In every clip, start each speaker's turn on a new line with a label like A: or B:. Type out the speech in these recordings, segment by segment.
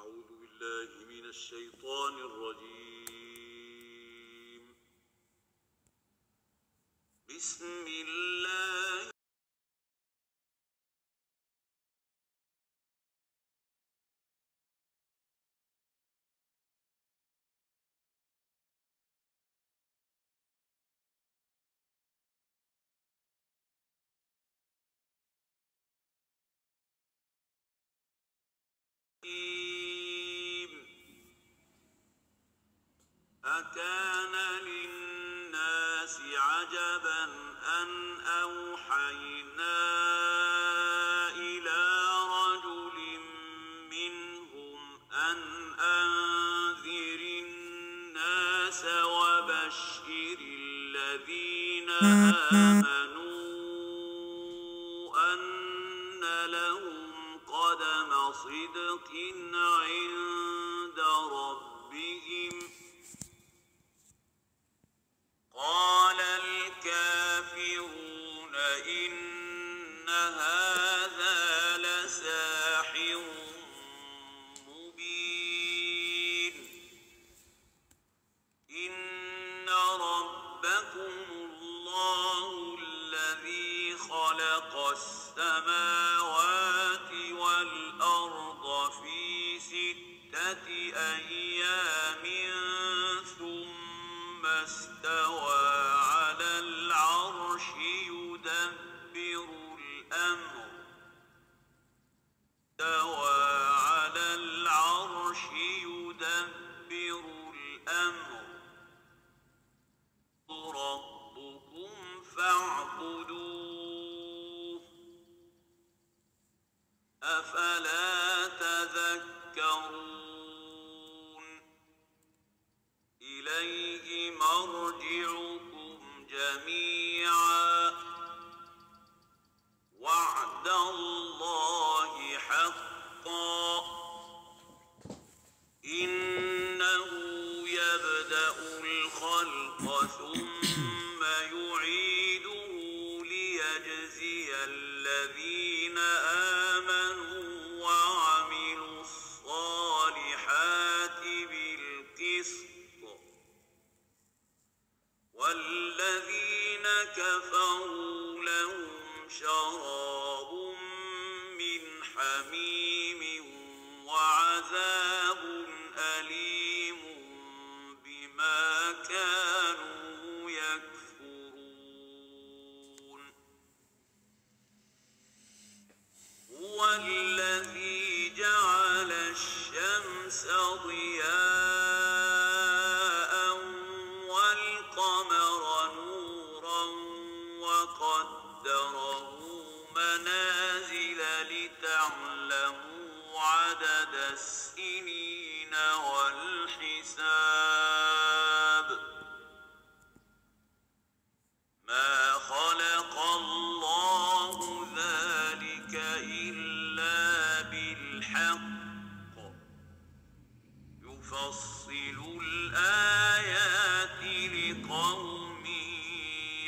A: أعوذ بالله من الشيطان الرجيم. بسم الله أكان للناس عجبا أن أوحينا إلى رجل منهم أن أنذر الناس وبشر الذين آمنوا أن لهم قدم صدق عند ربهم. قال الكافرون إن هذا لساحر مبين. إن ربكم الله الذي خلق السماوات والأرض في 6 أيام ثم استوى على العرش يدبر الأمر ربكم فاعبدوه أفلا تذكرون. إليه مرجعكم جميعا وعد الله حقا إنه يبدأ الخلق ثم يعيده ليجزي الذين آمنوا وعملوا الصالحات بالقسط والذين كفروا لهم شراب من حميم وعذاب أليم بما كانوا يكفرون. هو الذي جعل الشمس ضياء والقمر نورا وقدره منازل لتعلموا عدد السنين والحساب. ما خلق الله ذلك إلا بالحق يفصل الآيات لقوم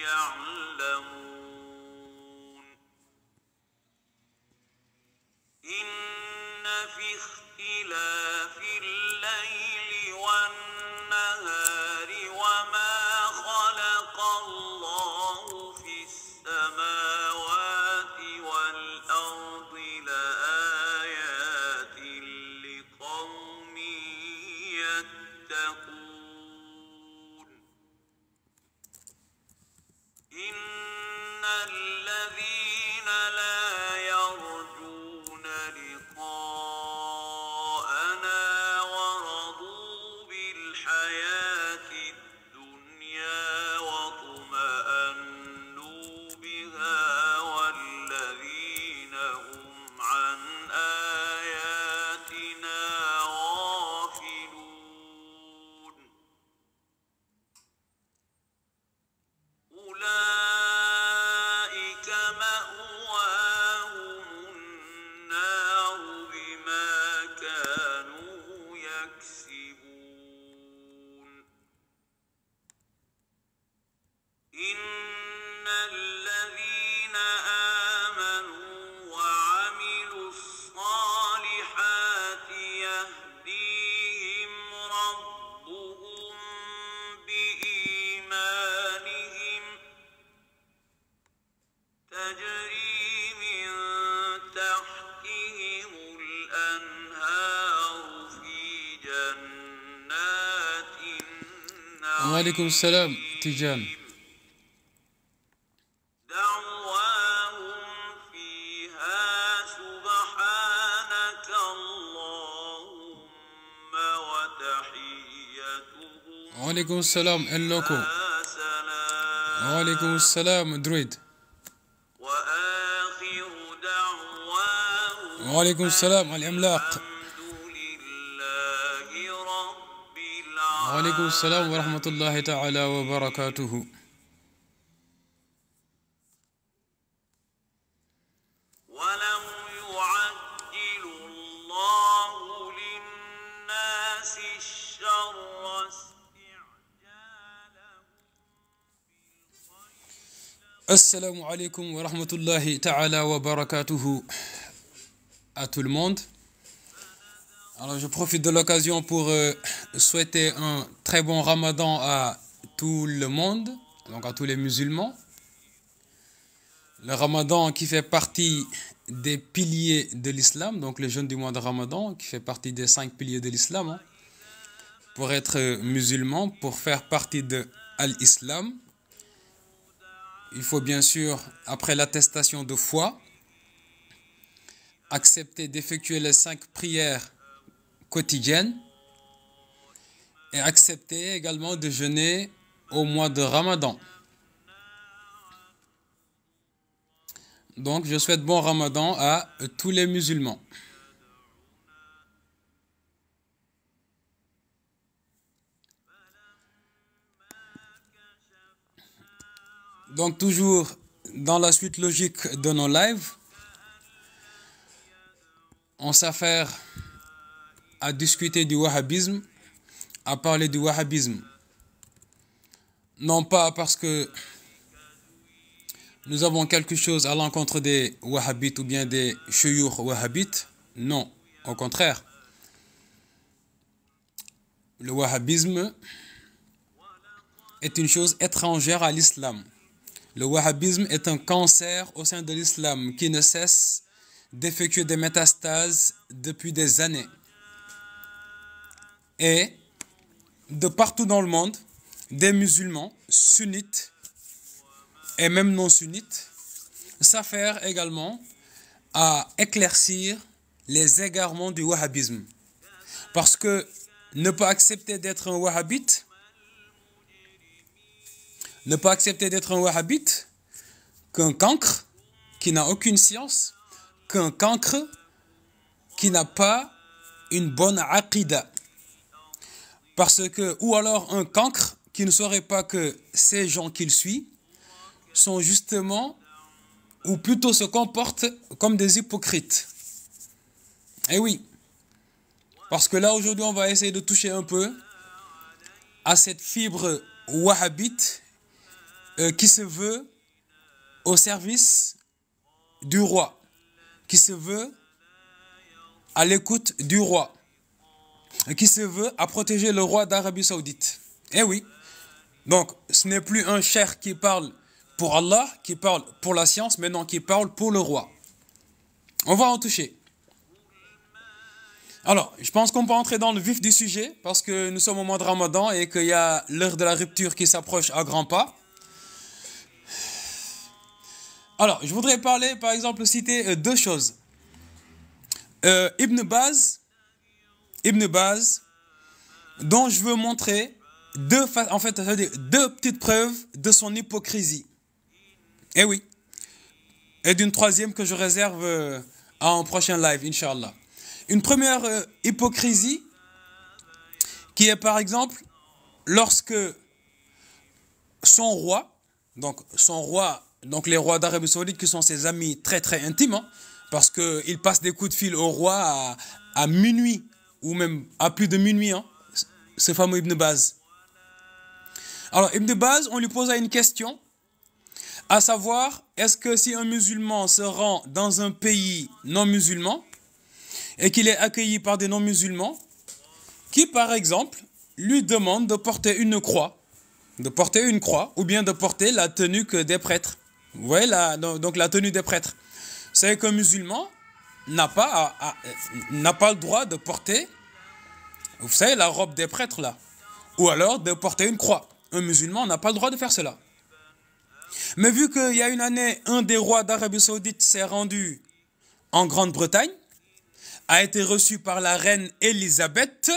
A: يعلمون. إن في اختلاف الليل والنهار وما خلق الله في السماوات والأرض لآيات لقوم يتقون. إن الذين لا يرجون لقاءنا ورضوا بالحياة الدنيا واطمأنوا بها والذين هم عن آياتنا غافلون أولئك مأواهم النار بما كانوا يكسبون. إن الذين آمنوا وعملوا الصالحات يهدون
B: Walaikum salam, Tijan.
A: دعواهم فيها سبحانك اللهم وتحيتهم
B: Walaikum salam, El Loco.
A: سلام
B: Walaikum salam, Druid.
A: وآخر دعواهم
B: Walaikum salam, Al Imlaq.
A: الحمد لله رب
B: Walaikum salam wa
A: العالمين.
B: rahmatullahi ta'ala wa barakatuhu.
A: ولو يعجل الله للناس الشر استعجالهم
B: Assalamu alaikum wa rahmatullahi ta'ala wa barakatuhu à tout le monde. Alors je profite de l'occasion pour souhaiter un très bon ramadan à tout le monde, donc à tous les musulmans. Le ramadan qui fait partie des piliers de l'islam, donc le jeûne du mois de ramadan qui fait partie des 5 piliers de l'islam. Hein. Pour être musulman, pour faire partie de l'islam, il faut bien sûr, après l'attestation de foi, accepter d'effectuer les 5 prières quotidiennes et accepter également de jeûner au mois de Ramadan. Donc, je souhaite bon Ramadan à tous les musulmans. Donc, toujours dans la suite logique de nos lives, on s'affaire à discuter du wahhabisme, à parler du wahhabisme. Non pas parce que nous avons quelque chose à l'encontre des wahhabites ou bien des chouyours wahhabites. Non, au contraire. Le wahhabisme est une chose étrangère à l'islam. Le wahhabisme est un cancer au sein de l'islam qui ne cesse d'effectuer des métastases depuis des années. Et de partout dans le monde, des musulmans sunnites et même non sunnites s'affairent également à éclaircir les égarements du wahhabisme. Parce que ne pas accepter d'être un wahhabite, ne pas accepter d'être un wahhabite, qu'un cancre qui n'a aucune science, qu'un cancre qui n'a pas une bonne aqida. Parce que, ou alors un cancre qui ne saurait pas que ces gens qu'il suit sont justement, ou plutôt se comportent comme des hypocrites. Eh oui, parce que là aujourd'hui on va essayer de toucher un peu à cette fibre wahhabite qui se veut au service du roi, qui se veut à l'écoute du roi, qui se veut à protéger le roi d'Arabie Saoudite. Eh oui, donc ce n'est plus un cheikh qui parle pour Allah, qui parle pour la science, mais non, qui parle pour le roi. On va en toucher. Alors, je pense qu'on peut entrer dans le vif du sujet, parce que nous sommes au mois de Ramadan et qu'il y a l'heure de la rupture qui s'approche à grands pas. Alors, je voudrais parler, par exemple, citer deux choses. Ibn Baz, dont je veux montrer deux petites preuves de son hypocrisie. Eh oui. Et d'une troisième que je réserve à un prochain live, Inch'Allah. Une première hypocrisie qui est par exemple lorsque son roi, donc les rois d'Arabie Saoudite qui sont ses amis très très intimes, hein, parce qu'il passe des coups de fil au roi à minuit ou même à plus de minuit, hein, ce fameux Ibn Baz. Alors Ibn Baz, on lui posa une question, à savoir, est-ce que si un musulman se rend dans un pays non musulman et qu'il est accueilli par des non-musulmans qui, par exemple, lui demandent de porter une croix, ou bien de porter la tenue des prêtres. Vous voyez, donc la tenue des prêtres. C'est qu'un musulman n'a pas le droit de porter, vous savez, la robe des prêtres là, ou alors de porter une croix. un musulman n'a pas le droit de faire cela. Mais vu qu'il y a une année, un des rois d'Arabie Saoudite s'est rendu en Grande-Bretagne, a été reçu par la reine Élisabeth,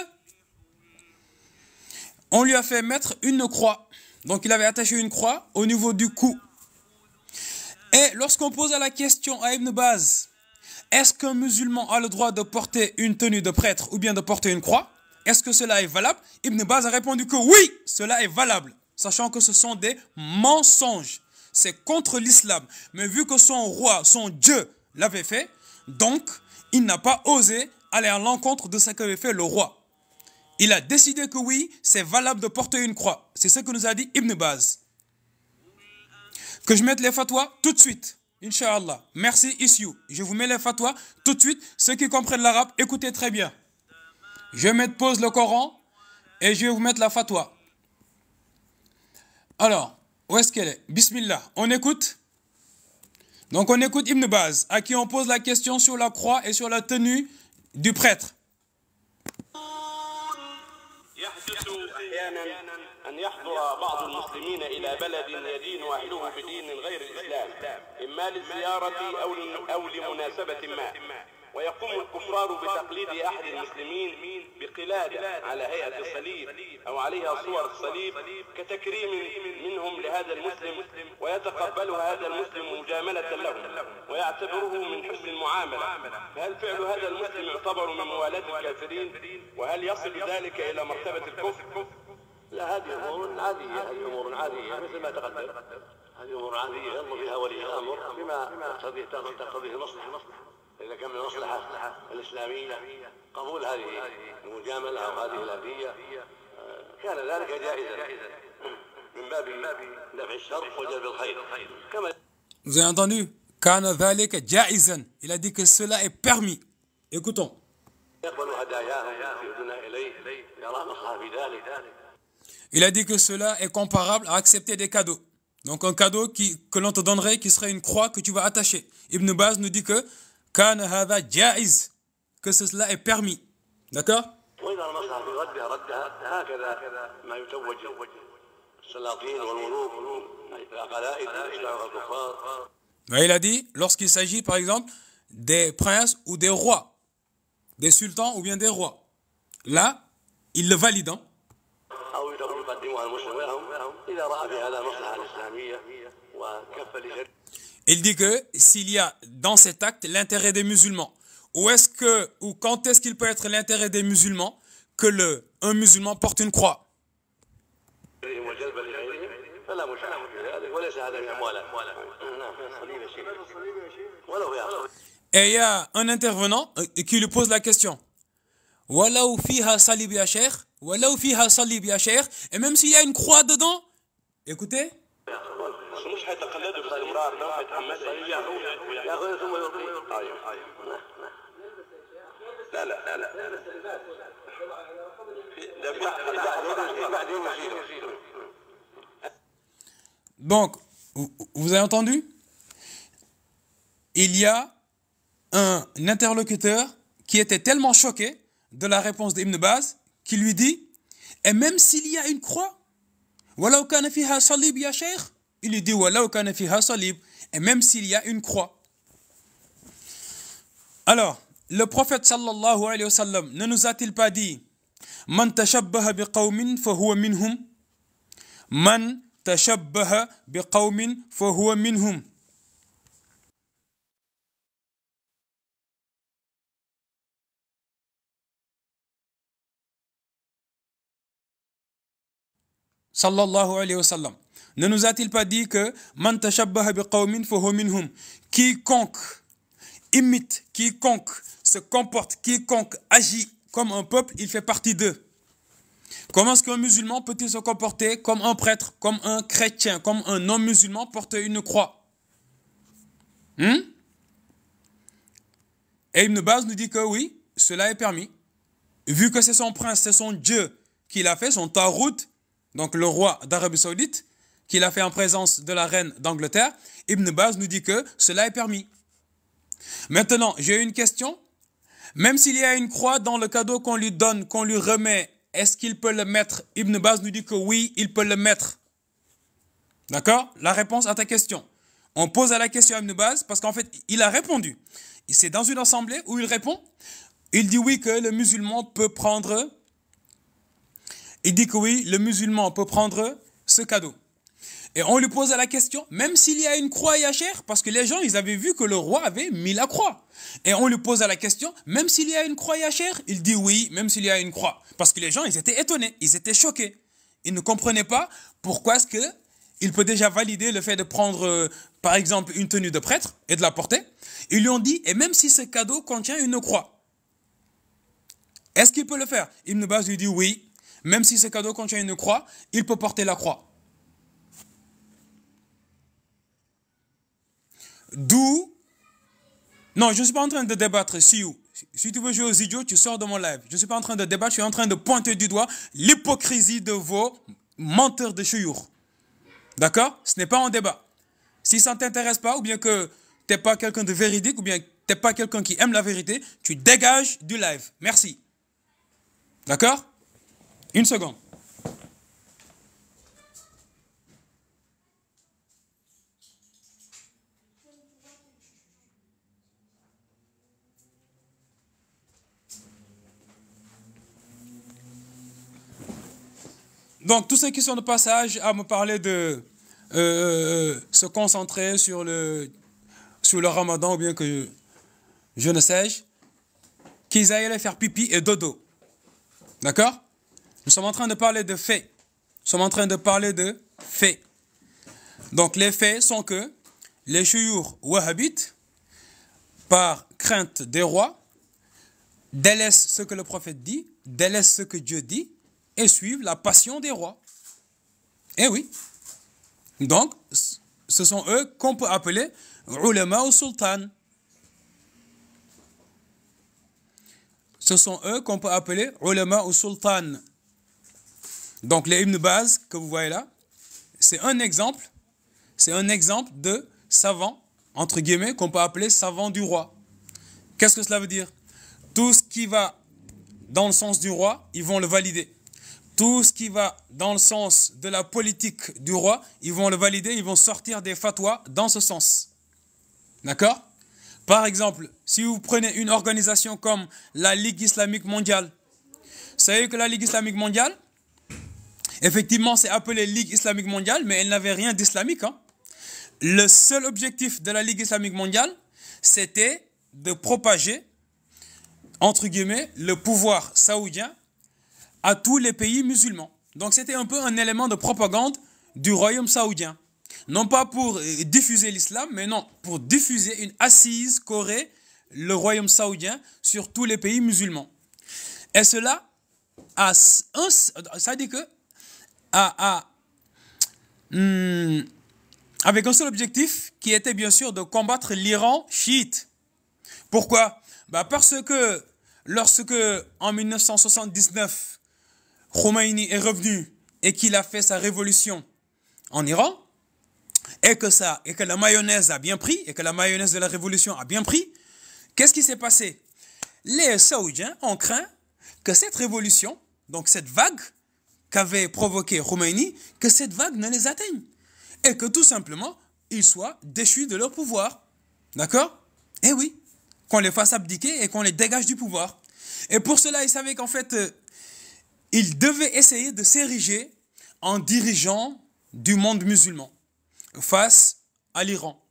B: on lui a fait mettre une croix. Donc il avait attaché une croix au niveau du cou. Et lorsqu'on pose la question à Ibn Baz, est-ce qu'un musulman a le droit de porter une tenue de prêtre ou bien de porter une croix? Est-ce que cela est valable? Ibn Baz a répondu que oui, cela est valable, sachant que ce sont des mensonges. C'est contre l'islam. Mais vu que son roi, son Dieu l'avait fait, donc il n'a pas osé aller à l'encontre de ce qu'avait fait le roi. Il a décidé que oui, c'est valable de porter une croix. C'est ce que nous a dit Ibn Baz. Que je mette les fatwas tout de suite. Inch'Allah. Merci Isyou. Je vous mets les fatwas tout de suite. Ceux qui comprennent l'arabe, écoutez très bien. Je vais mettre pause le Coran et je vais vous mettre la fatwa. Alors, où est-ce qu'elle est? Bismillah. On écoute. Donc on écoute Ibn Baz, à qui on pose la question sur la croix et sur la tenue du prêtre.
C: يحدث أحيانا أن يحضر بعض المسلمين إلى بلد يدين أهله بدين غير الإسلام إما للزيارة أو لمناسبة ما ويقوم الكفار بتقليد أحد المسلمين بقلادة على هيئة الصليب أو عليها صور الصليب كتكريم منهم لهذا المسلم ويتقبلها هذا المسلم مجاملة له ويعتبره من حسن المعاملة. فهل فعل هذا المسلم يعتبر من موالاة الكافرين؟ وهل يصل ذلك إلى مرتبة الكفر؟ لا، هذه أمور عادية، هذه أمور عادية مثل ما تقدم، هذه أمور عادية ينظر فيها ولي الأمر بما تقتضيه المصلحة. إذا كان من المصلحة الإسلامية قبول هذه المجاملة أو هذه الهدية كان ذلك جائزا من باب دفع الشر وجلب الخير. كما
B: Vous avez entendu? كان ذلك جائزا. Il a dit que cela est permis. Écoutons.
C: يقبل هداياهم يؤدون إليه يرى مصلحة في ذلك.
B: Il a dit que cela est comparable à accepter des cadeaux. Donc un cadeau que l'on te donnerait qui serait une croix que tu vas attacher. Ibn Baz nous dit que كان هذا جائز, que cela est permis. D'accord?
C: وإذا المصلحة في ردها هكذا ما يتوج السلاطين والملوك القلائد يشرعها الكفار.
B: Il a dit, lorsqu'il s'agit par exemple des princes ou des rois, des sultans ou bien des rois, là, il le valide. Hein?
C: أو يقدمها المسلم لهم إذا رأى في هذا المصلحة الإسلامية وكف لشر.
B: Il dit que s'il y a dans cet acte l'intérêt des musulmans, ou quand est-ce qu'il peut être l'intérêt des musulmans que un musulman porte une croix? Et il y a un intervenant qui lui pose la question. Walau fiha salib ya sheikh, walau fiha salib ya sheikh, et même s'il y a une croix dedans, écoutez.
C: مش هيتقلدوا باستمرار لو هيتحمسوا ياخذ ثم يلقي. لا
B: Donc, vous avez entendu? Il y a un interlocuteur qui était tellement choqué de la réponse d'Ibn Baz qui lui dit, et même s'il y a une croix, walau kana fiha salib ya sheikh, il lui dit walau kana fiha salib, et même s'il y a une croix. Alors, le prophète sallallahu alayhi wa sallam ne nous a-t-il pas dit man tashabbaha biqawmin fahuwa minhum, man tashabbaha biqawmin fahuwa minhum. Sallallahu alayhi wa sallam. Ne nous a-t-il pas dit que man tashabbaha biqawmin fahuwa minhum, quiconque imite, quiconque se comporte, quiconque agit comme un peuple, il fait partie d'eux. Comment est-ce qu'un musulman peut-il se comporter comme un prêtre, comme un chrétien, comme un non-musulman porter une croix? Et Ibn Baz nous dit que oui, cela est permis. Vu que c'est son prince, c'est son Dieu qui l'a fait, son Tarout, donc le roi d'Arabie Saoudite, qui l'a fait en présence de la reine d'Angleterre, Ibn Baz nous dit que cela est permis. Maintenant, j'ai une question. Même s'il y a une croix dans le cadeau qu'on lui donne, qu'on lui remet est-ce qu'il peut le mettre? Ibn Baz nous dit que oui, il peut le mettre. D'accord? La réponse à ta question. On pose à la question à Ibn Baz parce qu'en fait, il a répondu. C'est dans une assemblée où il répond. Il dit oui que le musulman peut prendre. Il dit que oui, le musulman peut prendre ce cadeau. Et on lui pose la question, même s'il y a une croix yachère, parce que les gens, ils avaient vu que le roi avait mis la croix. Et on lui pose la question, même s'il y a une croix yachère, il dit oui, même s'il y a une croix. Parce que les gens, ils étaient étonnés, ils étaient choqués. Ils ne comprenaient pas pourquoi est-ce que il peut déjà valider le fait de prendre, par exemple, une tenue de prêtre et de la porter. Ils lui ont dit, et même si ce cadeau contient une croix, est-ce qu'il peut le faire? Ibn Baz lui dit oui, même si ce cadeau contient une croix, il peut porter la croix. D'où... Non, je ne suis pas en train de débattre. Si tu veux jouer aux idiots, tu sors de mon live. Je ne suis pas en train de débattre, je suis en train de pointer du doigt l'hypocrisie de vos menteurs de chouyour. D'accord? Ce n'est pas un débat. Si ça ne t'intéresse pas, ou bien que tu n'es pas quelqu'un de véridique, ou bien que tu n'es pas quelqu'un qui aime la vérité, tu dégages du live. Merci. D'accord? Une seconde. Donc, tous ceux qui sont de passage à me parler de se concentrer sur le ramadan, ou bien que je ne sais-je, qu'ils aillent aller faire pipi et dodo. D'accord? Nous sommes en train de parler de faits. Nous sommes en train de parler de faits. Donc, les faits sont que les chouyours wahhabites, par crainte des rois, délaissent ce que le prophète dit, délaissent ce que Dieu dit, et suivent la passion des rois. Eh oui. Donc, ce sont eux qu'on peut appeler ulama ou sultan. Ce sont eux qu'on peut appeler ulama ou sultan. Donc, les Ibn Baz que vous voyez là, c'est un exemple de savant, entre guillemets, qu'on peut appeler savant du roi. Qu'est-ce que cela veut dire? Tout ce qui va dans le sens du roi, ils vont le valider. Tout ce qui va dans le sens de la politique du roi, ils vont le valider, ils vont sortir des fatwas dans ce sens. D'accord? Par exemple, si vous prenez une organisation comme la Ligue islamique mondiale, vous savez que la Ligue islamique mondiale, effectivement, c'est appelé Ligue islamique mondiale, mais elle n'avait rien d'islamique. Hein. Le seul objectif de la Ligue islamique mondiale, c'était de propager, entre guillemets, le pouvoir saoudien à tous les pays musulmans. Donc c'était un peu un élément de propagande du royaume saoudien. Non pas pour diffuser l'islam, mais non, pour diffuser une assise qu'aurait le royaume saoudien sur tous les pays musulmans. Et cela ça dit que avec un seul objectif qui était bien sûr de combattre l'Iran chiite. Pourquoi? Parce que lorsque en 1979 Khomeini est revenu et qu'il a fait sa révolution en Iran, et que la mayonnaise a bien pris, et que la mayonnaise de la révolution a bien pris, qu'est-ce qui s'est passé? Les Saoudiens ont craint que cette révolution, donc cette vague qu'avait provoquée Khomeini, que cette vague ne les atteigne. Et que tout simplement, ils soient déchus de leur pouvoir. D'accord? Eh oui, qu'on les fasse abdiquer et qu'on les dégage du pouvoir. Et pour cela, ils savaient qu'en fait, ils devaient essayer de s'ériger en dirigeant du monde musulman face à l'Iran.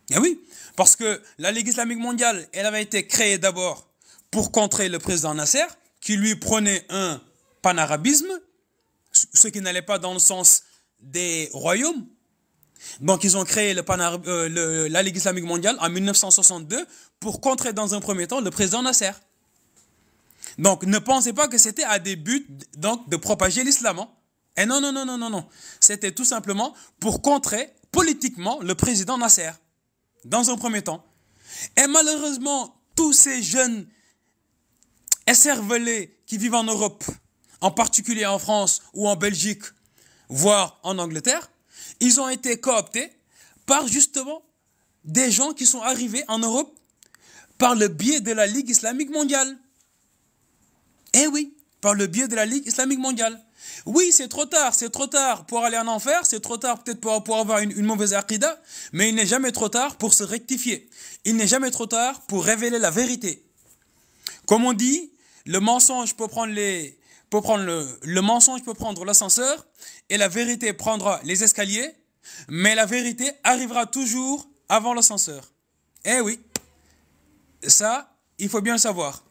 B: Et oui, parce que la Ligue islamique mondiale, elle avait été créée d'abord pour contrer le président Nasser, qui lui prônait un panarabisme, ce qui n'allait pas dans le sens des royaumes. Donc ils ont créé la Ligue islamique mondiale en 1962 pour contrer dans un premier temps le président Nasser. Donc ne pensez pas que c'était à des buts donc, de propager l'islam. Hein. Et non, non, non, non, non, non. C'était tout simplement pour contrer politiquement le président Nasser, dans un premier temps. Et malheureusement, tous ces jeunes écervelés qui vivent en Europe, en particulier en France ou en Belgique, voire en Angleterre, ils ont été cooptés par justement des gens qui sont arrivés en Europe par le biais de la Ligue islamique mondiale. Eh oui, par le biais de la Ligue islamique mondiale. Oui, c'est trop tard pour aller en enfer, c'est trop tard peut-être pour avoir une mauvaise aqida, mais il n'est jamais trop tard pour se rectifier. Il n'est jamais trop tard pour révéler la vérité. Comme on dit, le mensonge peut prendre le mensonge peut prendre l'ascenseur et la vérité prendra les escaliers, mais la vérité arrivera toujours avant l'ascenseur. Eh oui, ça, il faut bien le savoir.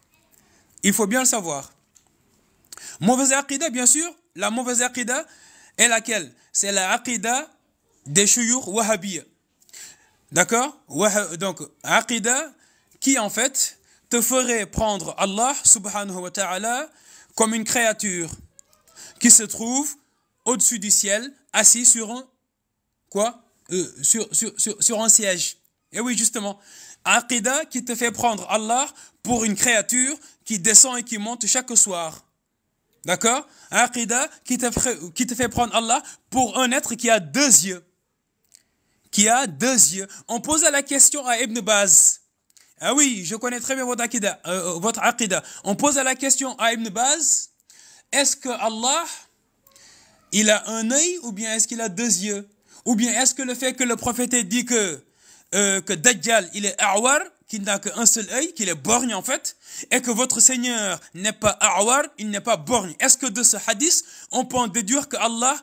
B: Il faut bien le savoir. Mauvaise aqida, bien sûr, la mauvaise aqida est laquelle? C'est la aqida des shuyukh wahhabiyya. D'accord? Donc, aqida qui en fait te ferait prendre Allah subhanahu wa ta'ala comme une créature qui se trouve au-dessus du ciel, assis sur un quoi? Sur un siège. Et oui, justement, aqida qui te fait prendre Allah pour une créature qui descend et qui monte chaque soir. D'accord? Aqida qui te fait prendre Allah pour un être qui a deux yeux. Qui a deux yeux. On posait la question à Ibn Baz. Ah oui, je connais très bien votre aqida. On pose la question à Ibn Baz. Est-ce que Allah, il a un œil ou bien est-ce qu'il a deux yeux? Ou bien est-ce que le fait que le prophète ait dit que Dajjal, il est a'war, qu'il n'a qu'un seul œil, qu'il est borgne en fait, et que votre Seigneur n'est pas a'war, il n'est pas borgne. Est-ce que de ce hadith, on peut en déduire que Allah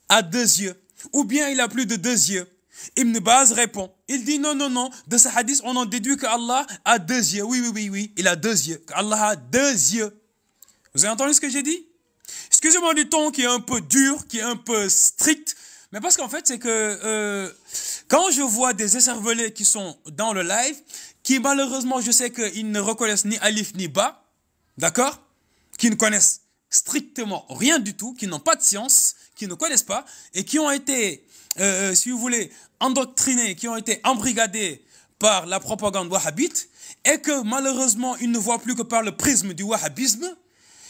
B: a deux yeux? Ou bien il a plus de deux yeux? Ibn Baz répond, il dit non, de ce hadith, on en déduit que Allah a deux yeux. Oui, il a deux yeux. Allah a deux yeux. Vous avez entendu ce que j'ai dit? Excusez-moi du ton qui est un peu dur, qui est un peu strict, mais parce qu'en fait, c'est que quand je vois des écervelés qui sont dans le live, qui malheureusement, je sais qu'ils ne reconnaissent ni alif ni ba, d'accord? Qui ne connaissent strictement rien du tout, qui n'ont pas de science, qui ne connaissent pas, et qui ont été, si vous voulez, endoctrinés, qui ont été embrigadés par la propagande wahhabite, et que malheureusement, ils ne voient plus que par le prisme du wahhabisme.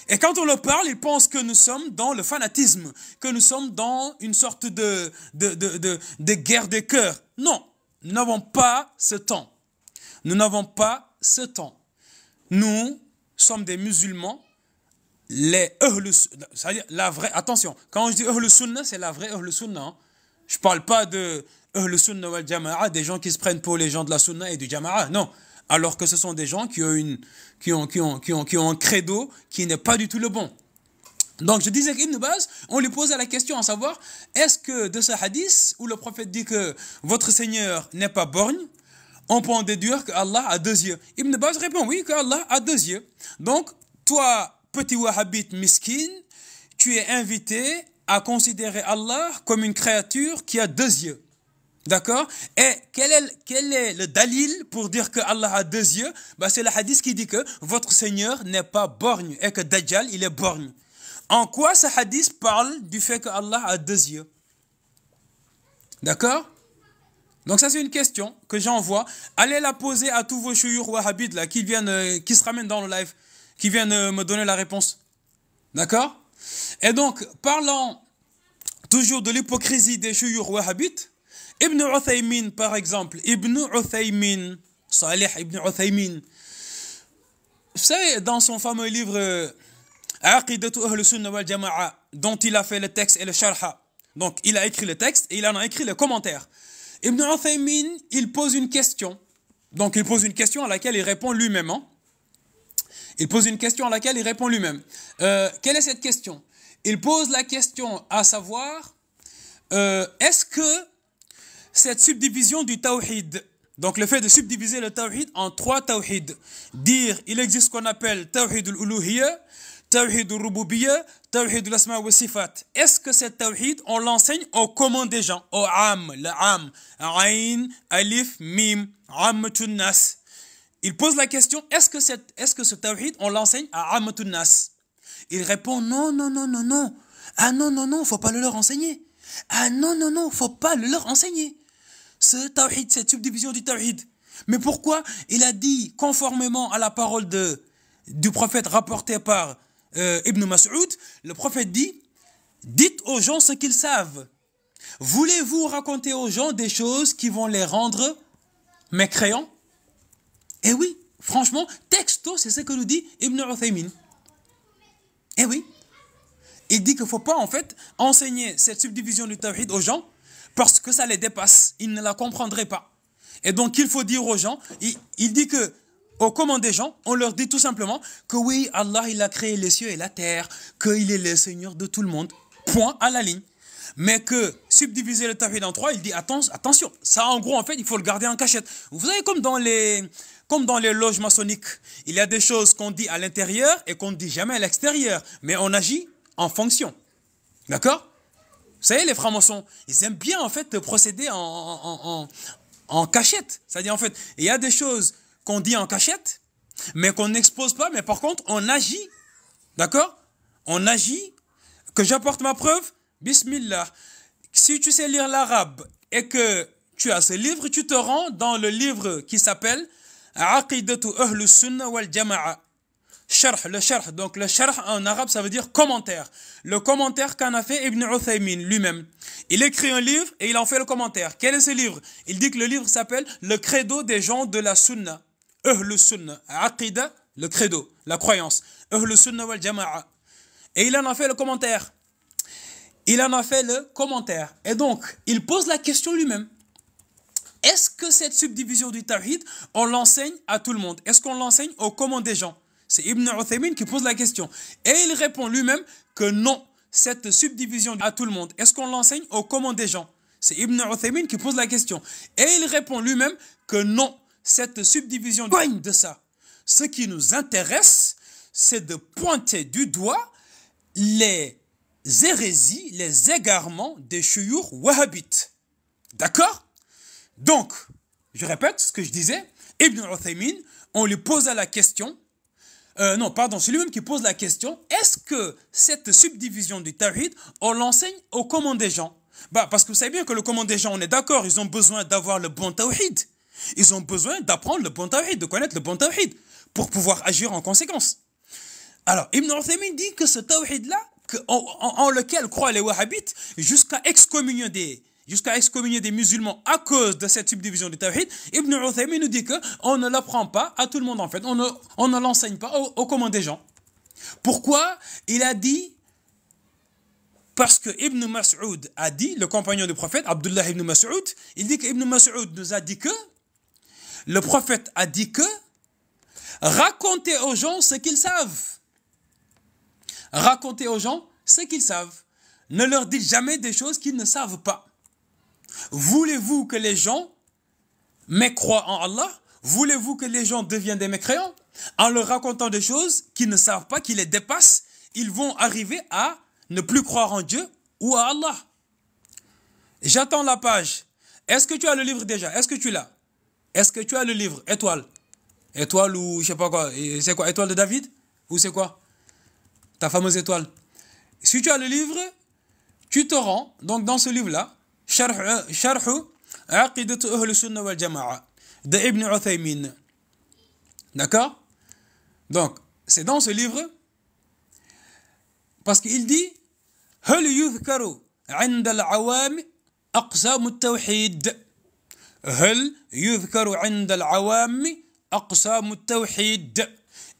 B: Et quand on leur parle, ils pensent que nous sommes dans le fanatisme, que nous sommes dans une sorte de guerre des cœurs. Non, nous n'avons pas ce temps. Nous n'avons pas ce temps. Nous sommes des musulmans, les c'est-à-dire la vraie, attention, quand je dis Ahlus Sunnah, c'est la vraie Ahlus Sunnah. Hein. Je ne parle pas de Ahlus Sunnah wal Jama'a, des gens qui se prennent pour les gens de la Sunnah et du Jama'a, non. Alors que ce sont des gens qui ont un credo qui n'est pas du tout le bon. Donc je disais qu'Ibn Baz, on lui posait la question à savoir, est-ce que de ce hadith où le prophète dit que votre Seigneur n'est pas borgne, on peut en déduire qu'Allah a deux yeux? Ibn Baz répond oui, qu'Allah a deux yeux. Donc toi, petit wahhabite miskin, tu es invité à considérer Allah comme une créature qui a deux yeux. D'accord? Et quel est le dalil pour dire que Allah a deux yeux? C'est le hadith qui dit que votre Seigneur n'est pas borgne et que Dajjal, il est borgne. En quoi ce hadith parle du fait que Allah a deux yeux? D'accord? Donc ça c'est une question que j'envoie. Allez la poser à tous vos shuyukh wahhabites là, qui se ramènent dans le live, qui viennent me donner la réponse. D'accord? Et donc, parlant toujours de l'hypocrisie des shuyukh wahhabites, Ibn Uthaymin, par exemple, Salih Ibn Uthaymin, vous savez, dans son fameux livre Aqidatu Ahl Sunnah wal Jama'a, dont il a fait le texte et le sharha, donc il a écrit le texte et il en a écrit le commentaire. Ibn Uthaymin, il pose une question. Donc il pose une question à laquelle il répond lui-même. Hein? Il pose une question à laquelle il répond lui-même. Quelle est cette question? Il pose la question à savoir, est-ce que cette subdivision du tawhid, donc le fait de subdiviser le tawhid en trois tawhid, dire il existe ce qu'on appelle tawhid al-uluhiyya, tawhid al-rububiyya, tawhid al-asma wa sifat. Est-ce que cette tawhid, on l'enseigne au commun des gens, au am, le am, ayn, alif, mim, ammatun nas. Il pose la question, est-ce que ce tawhid, on l'enseigne à ammatun nas? Il répond non. Ah non, faut pas le leur enseigner. Ah non, faut pas le leur enseigner. Ce tawhid, cette subdivision du tawhid. Mais pourquoi? Il a dit, conformément à la parole du prophète rapportée par Ibn Mas'ud, le prophète dit, dites aux gens ce qu'ils savent. Voulez-vous raconter aux gens des choses qui vont les rendre mécréants? Eh oui, franchement, texto, c'est ce que nous dit Ibn Uthaymin. il dit qu'il ne faut pas en fait enseigner cette subdivision du tawhid aux gens parce que ça les dépasse, ils ne la comprendraient pas. Et donc il faut dire aux gens, il dit que au commun des gens, on leur dit tout simplement que oui, Allah il a créé les cieux et la terre, qu'il est le Seigneur de tout le monde, point à la ligne. Mais que subdiviser le tawhid en trois, il dit attention, ça en gros en fait il faut le garder en cachette. Vous savez comme dans les loges maçonniques, il y a des choses qu'on dit à l'intérieur et qu'on ne dit jamais à l'extérieur, mais on agit en fonction. D'accord? Vous savez, les francs-maçons, ils aiment bien en fait procéder en cachette. C'est-à-dire en fait, il y a des choses qu'on dit en cachette, mais qu'on n'expose pas, mais par contre, on agit. D'accord? On agit. Que j'apporte ma preuve? Bismillah. Si tu sais lire l'arabe et que tu as ce livre, tu te rends dans le livre qui s'appelle Aqidatu Ahlus Sunnah wal Jama'a. Sharh, le sharh. Donc le sharh en arabe, ça veut dire commentaire. Le commentaire qu'en a fait Ibn Uthaymin lui-même. Il écrit un livre et il en fait le commentaire. Quel est ce livre? Il dit que le livre s'appelle Le credo des gens de la Sunna. Ahlus Sunnah. Aqida, le credo, la croyance. Ahlus Sunnah wal Jama'a. Et il en a fait le commentaire. Et donc, il pose la question lui-même. Est-ce que cette subdivision du tawhid, on l'enseigne à tout le monde? Est-ce qu'on l'enseigne au commun des gens? C'est Ibn Uthaymin qui pose la question. Et il répond lui-même que non, cette subdivision à tout le monde, est-ce qu'on l'enseigne au commun des gens? C'est Ibn Uthaymin qui pose la question. Et il répond lui-même que non, cette subdivision de ça. Ce qui nous intéresse, c'est de pointer du doigt les hérésies, les égarements des chouyours wahhabites. D'accord? Donc, je répète ce que je disais, Ibn Uthaymin, on lui posa la question, c'est lui-même qui pose la question, est-ce que cette subdivision du tawhid, on l'enseigne au commun des gens? Parce que vous savez bien que le commun des gens, on est d'accord, ils ont besoin d'avoir le bon tawhid. Ils ont besoin d'apprendre le bon tawhid, de connaître le bon tawhid, pour pouvoir agir en conséquence. Alors, Ibn Uthaymin dit que ce tawhid-là, en lequel croient les wahhabites, jusqu'à excommunier des musulmans à cause de cette subdivision du tawhid, Ibn Uthaymin nous dit qu'on ne l'apprend pas à tout le monde en fait, on ne l'enseigne pas au commun des gens. Pourquoi? Il a dit, parce que Ibn Mas'ud a dit, le compagnon du prophète, Abdullah ibn Mas'ud, il dit qu'Ibn Mas'ud nous a dit que, le prophète a dit que, racontez aux gens ce qu'ils savent. Racontez aux gens ce qu'ils savent. Ne leur dites jamais des choses qu'ils ne savent pas. Voulez-vous que les gens mécroient en Allah? Voulez-vous que les gens deviennent des mécréants? En leur racontant des choses qu'ils ne savent pas, qui les dépassent, ils vont arriver à ne plus croire en Dieu ou à Allah. J'attends la page. Est-ce que tu as le livre déjà? Est-ce que tu l'as? Est-ce que tu as le livre? Étoile. Étoile ou je sais pas quoi. C'est quoi? Étoile de David? Ou c'est quoi? Ta fameuse étoile. Si tu as le livre, tu te rends donc dans ce livre-là, Sharh Aqidatu Ahlus Sunnah wal Jama'a de Ibn Uthaymin. D'accord? Donc, c'est dans ce livre, parce qu'il dit هل يذكر عند العوام أقسام التوحيد هل يذكر عند العوام أقسام التوحيد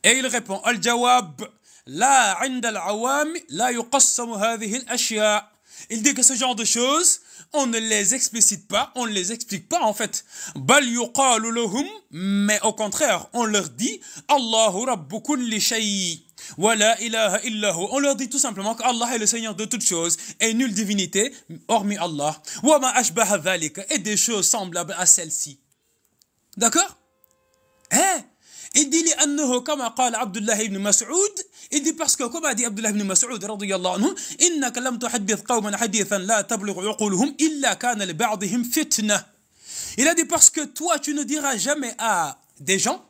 B: Et il répond الجواب لا عند العوام لا يقسم هذه الأشياء. Il dit que ce genre de choses, on ne les explicite pas, on ne les explique pas en fait. بل يقال لهم, mais au contraire, on leur dit الله رب كل شيء ولا إله إلا هو. On leur dit tout simplement qu'Allah est le Seigneur de toutes choses et nulle divinité hormis Allah. وما أشبه ذلك, et des choses semblables à celle-ci. D'accord? Il dit لأنه كما قال عبد الله بن مسعود, il dit parce que comme a dit Abdullah ibn Mas'ud رضي الله عنه إنك لم تحدث قوما حديثا لا تبلغ عقولهم إلا كان لبعضهم فتنة. Il a dit parce que toi tu ne diras jamais à des gens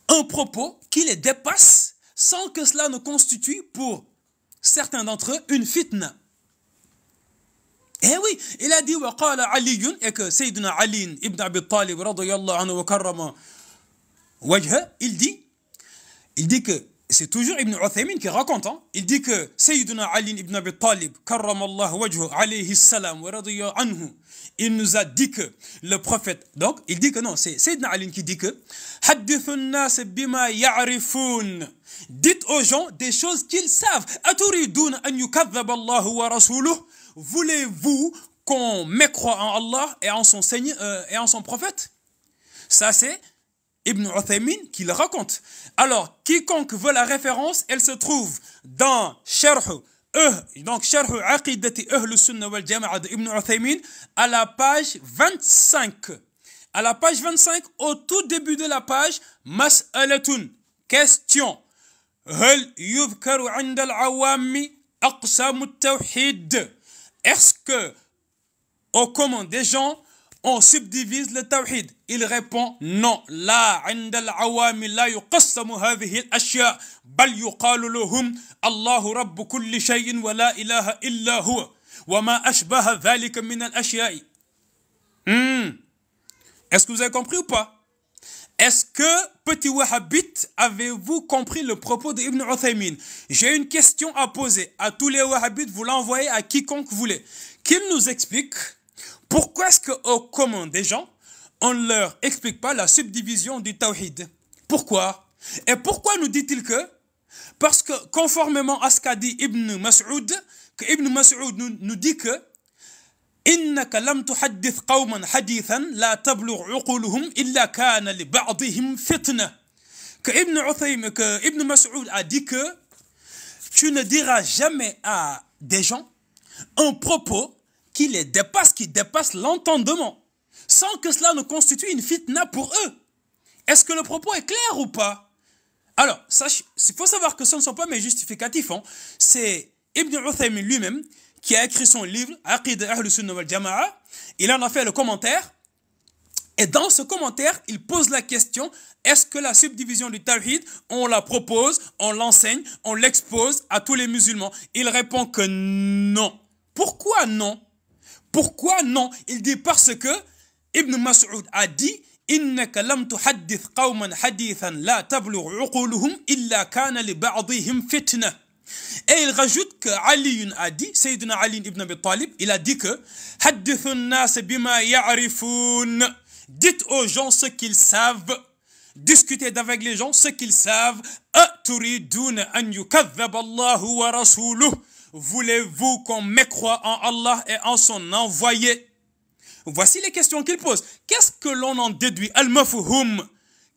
B: un propos qui les dépasse sans que cela ne constitue pour certains d'entre eux une fitna. Eh oui, il a dit وقال علي, et que Sayyidina Ali ibn Abi Talib رضي الله عنه وكرم وجهه, il dit que c'est toujours Ibn Uthaymin qui raconte. Hein. Il dit que Sayyiduna Ali ibn Abi Talib, karramallahu wajhu alayhi salam wa radiya anhu, il nous a dit que le prophète, donc il dit que non, c'est Sayyidina Ali qui dit que Haddithun nas bima ya'rifun. Dites aux gens des choses qu'ils savent. Aturidun an yukadhab Allahu wa rasuluh. Voulez-vous qu'on mécroie en Allah et en son Seigneur et en son prophète? Ça c'est Ibn Uthaymin qui le raconte. Alors, quiconque veut la référence, elle se trouve dans Sharh Aqidati Ahl Sunnah wal Jama'a de Ibn Uthaymin à la page 25. À la page 25, au tout début de la page, Mas'alatun, question. Hal yudhkaru 'inda al-'awami aqsam at-tawhid. Est-ce que, au commun des gens, on subdivise le tawhid? Il répond non. La 'inda al-'awami la yuqassamu hadhihi al-ashya' bal yuqalu lahum Allahu rabb kulli shay'in wa la ilaha illa huwa wa ma ashbaha dhalika min al-ashya'i. Est-ce que vous avez compris ou pas? Est-ce que, petit wahhabite, avez-vous compris le propos de Ibn Uthaymin? J'ai une question à poser à tous les wahhabites, vous l'envoyez à quiconque vous voulez. Qu'il nous explique pourquoi est-ce qu'au commun des gens, on ne leur explique pas la subdivision du tawhid? Pourquoi? Et pourquoi nous dit-il que? Parce que, conformément à ce qu'a dit Ibn Mas'ud, que Ibn Mas'ud nous dit que إنك لم تحدث قوما حديثا لا تبلغ عقولهم إلا كان لبعضهم فتنة. Que Ibn Mas'ud a dit que tu ne diras jamais à des gens un propos qui les dépasse, qui dépasse l'entendement, sans que cela ne constitue une fitna pour eux. Est-ce que le propos est clair ou pas? Alors, il faut savoir que ce ne sont pas mes justificatifs. Hein. C'est Ibn Uthaymin lui-même qui a écrit son livre, Aqida Ahl Sunnah wal Jama'a. Il en a fait le commentaire. Et dans ce commentaire, il pose la question, est-ce que la subdivision du tawhid, on la propose, on l'enseigne, on l'expose à tous les musulmans? Il répond que non. Pourquoi non? Pourquoi non? Il dit parce que Ibn Mas'ud a dit, إنك لم تحدث قوما حديثا لا تبلغ عقولهم إلا كان لبعضهم فتنة. Et il rajoute que Ali a dit, Sayyidina Ali ibn Abi Talib, il a dit que Haddithun nas bima ya'rifun. Dites aux gens ce qu'ils savent. Discutez avec les gens ce qu'ils savent. Aturidun an yukadhab Allahu wa rasuluh. Voulez-vous qu'on mécroie en Allah et en son envoyé? Voici les questions qu'il pose. Qu'est-ce que l'on en déduit? Al-mafhum.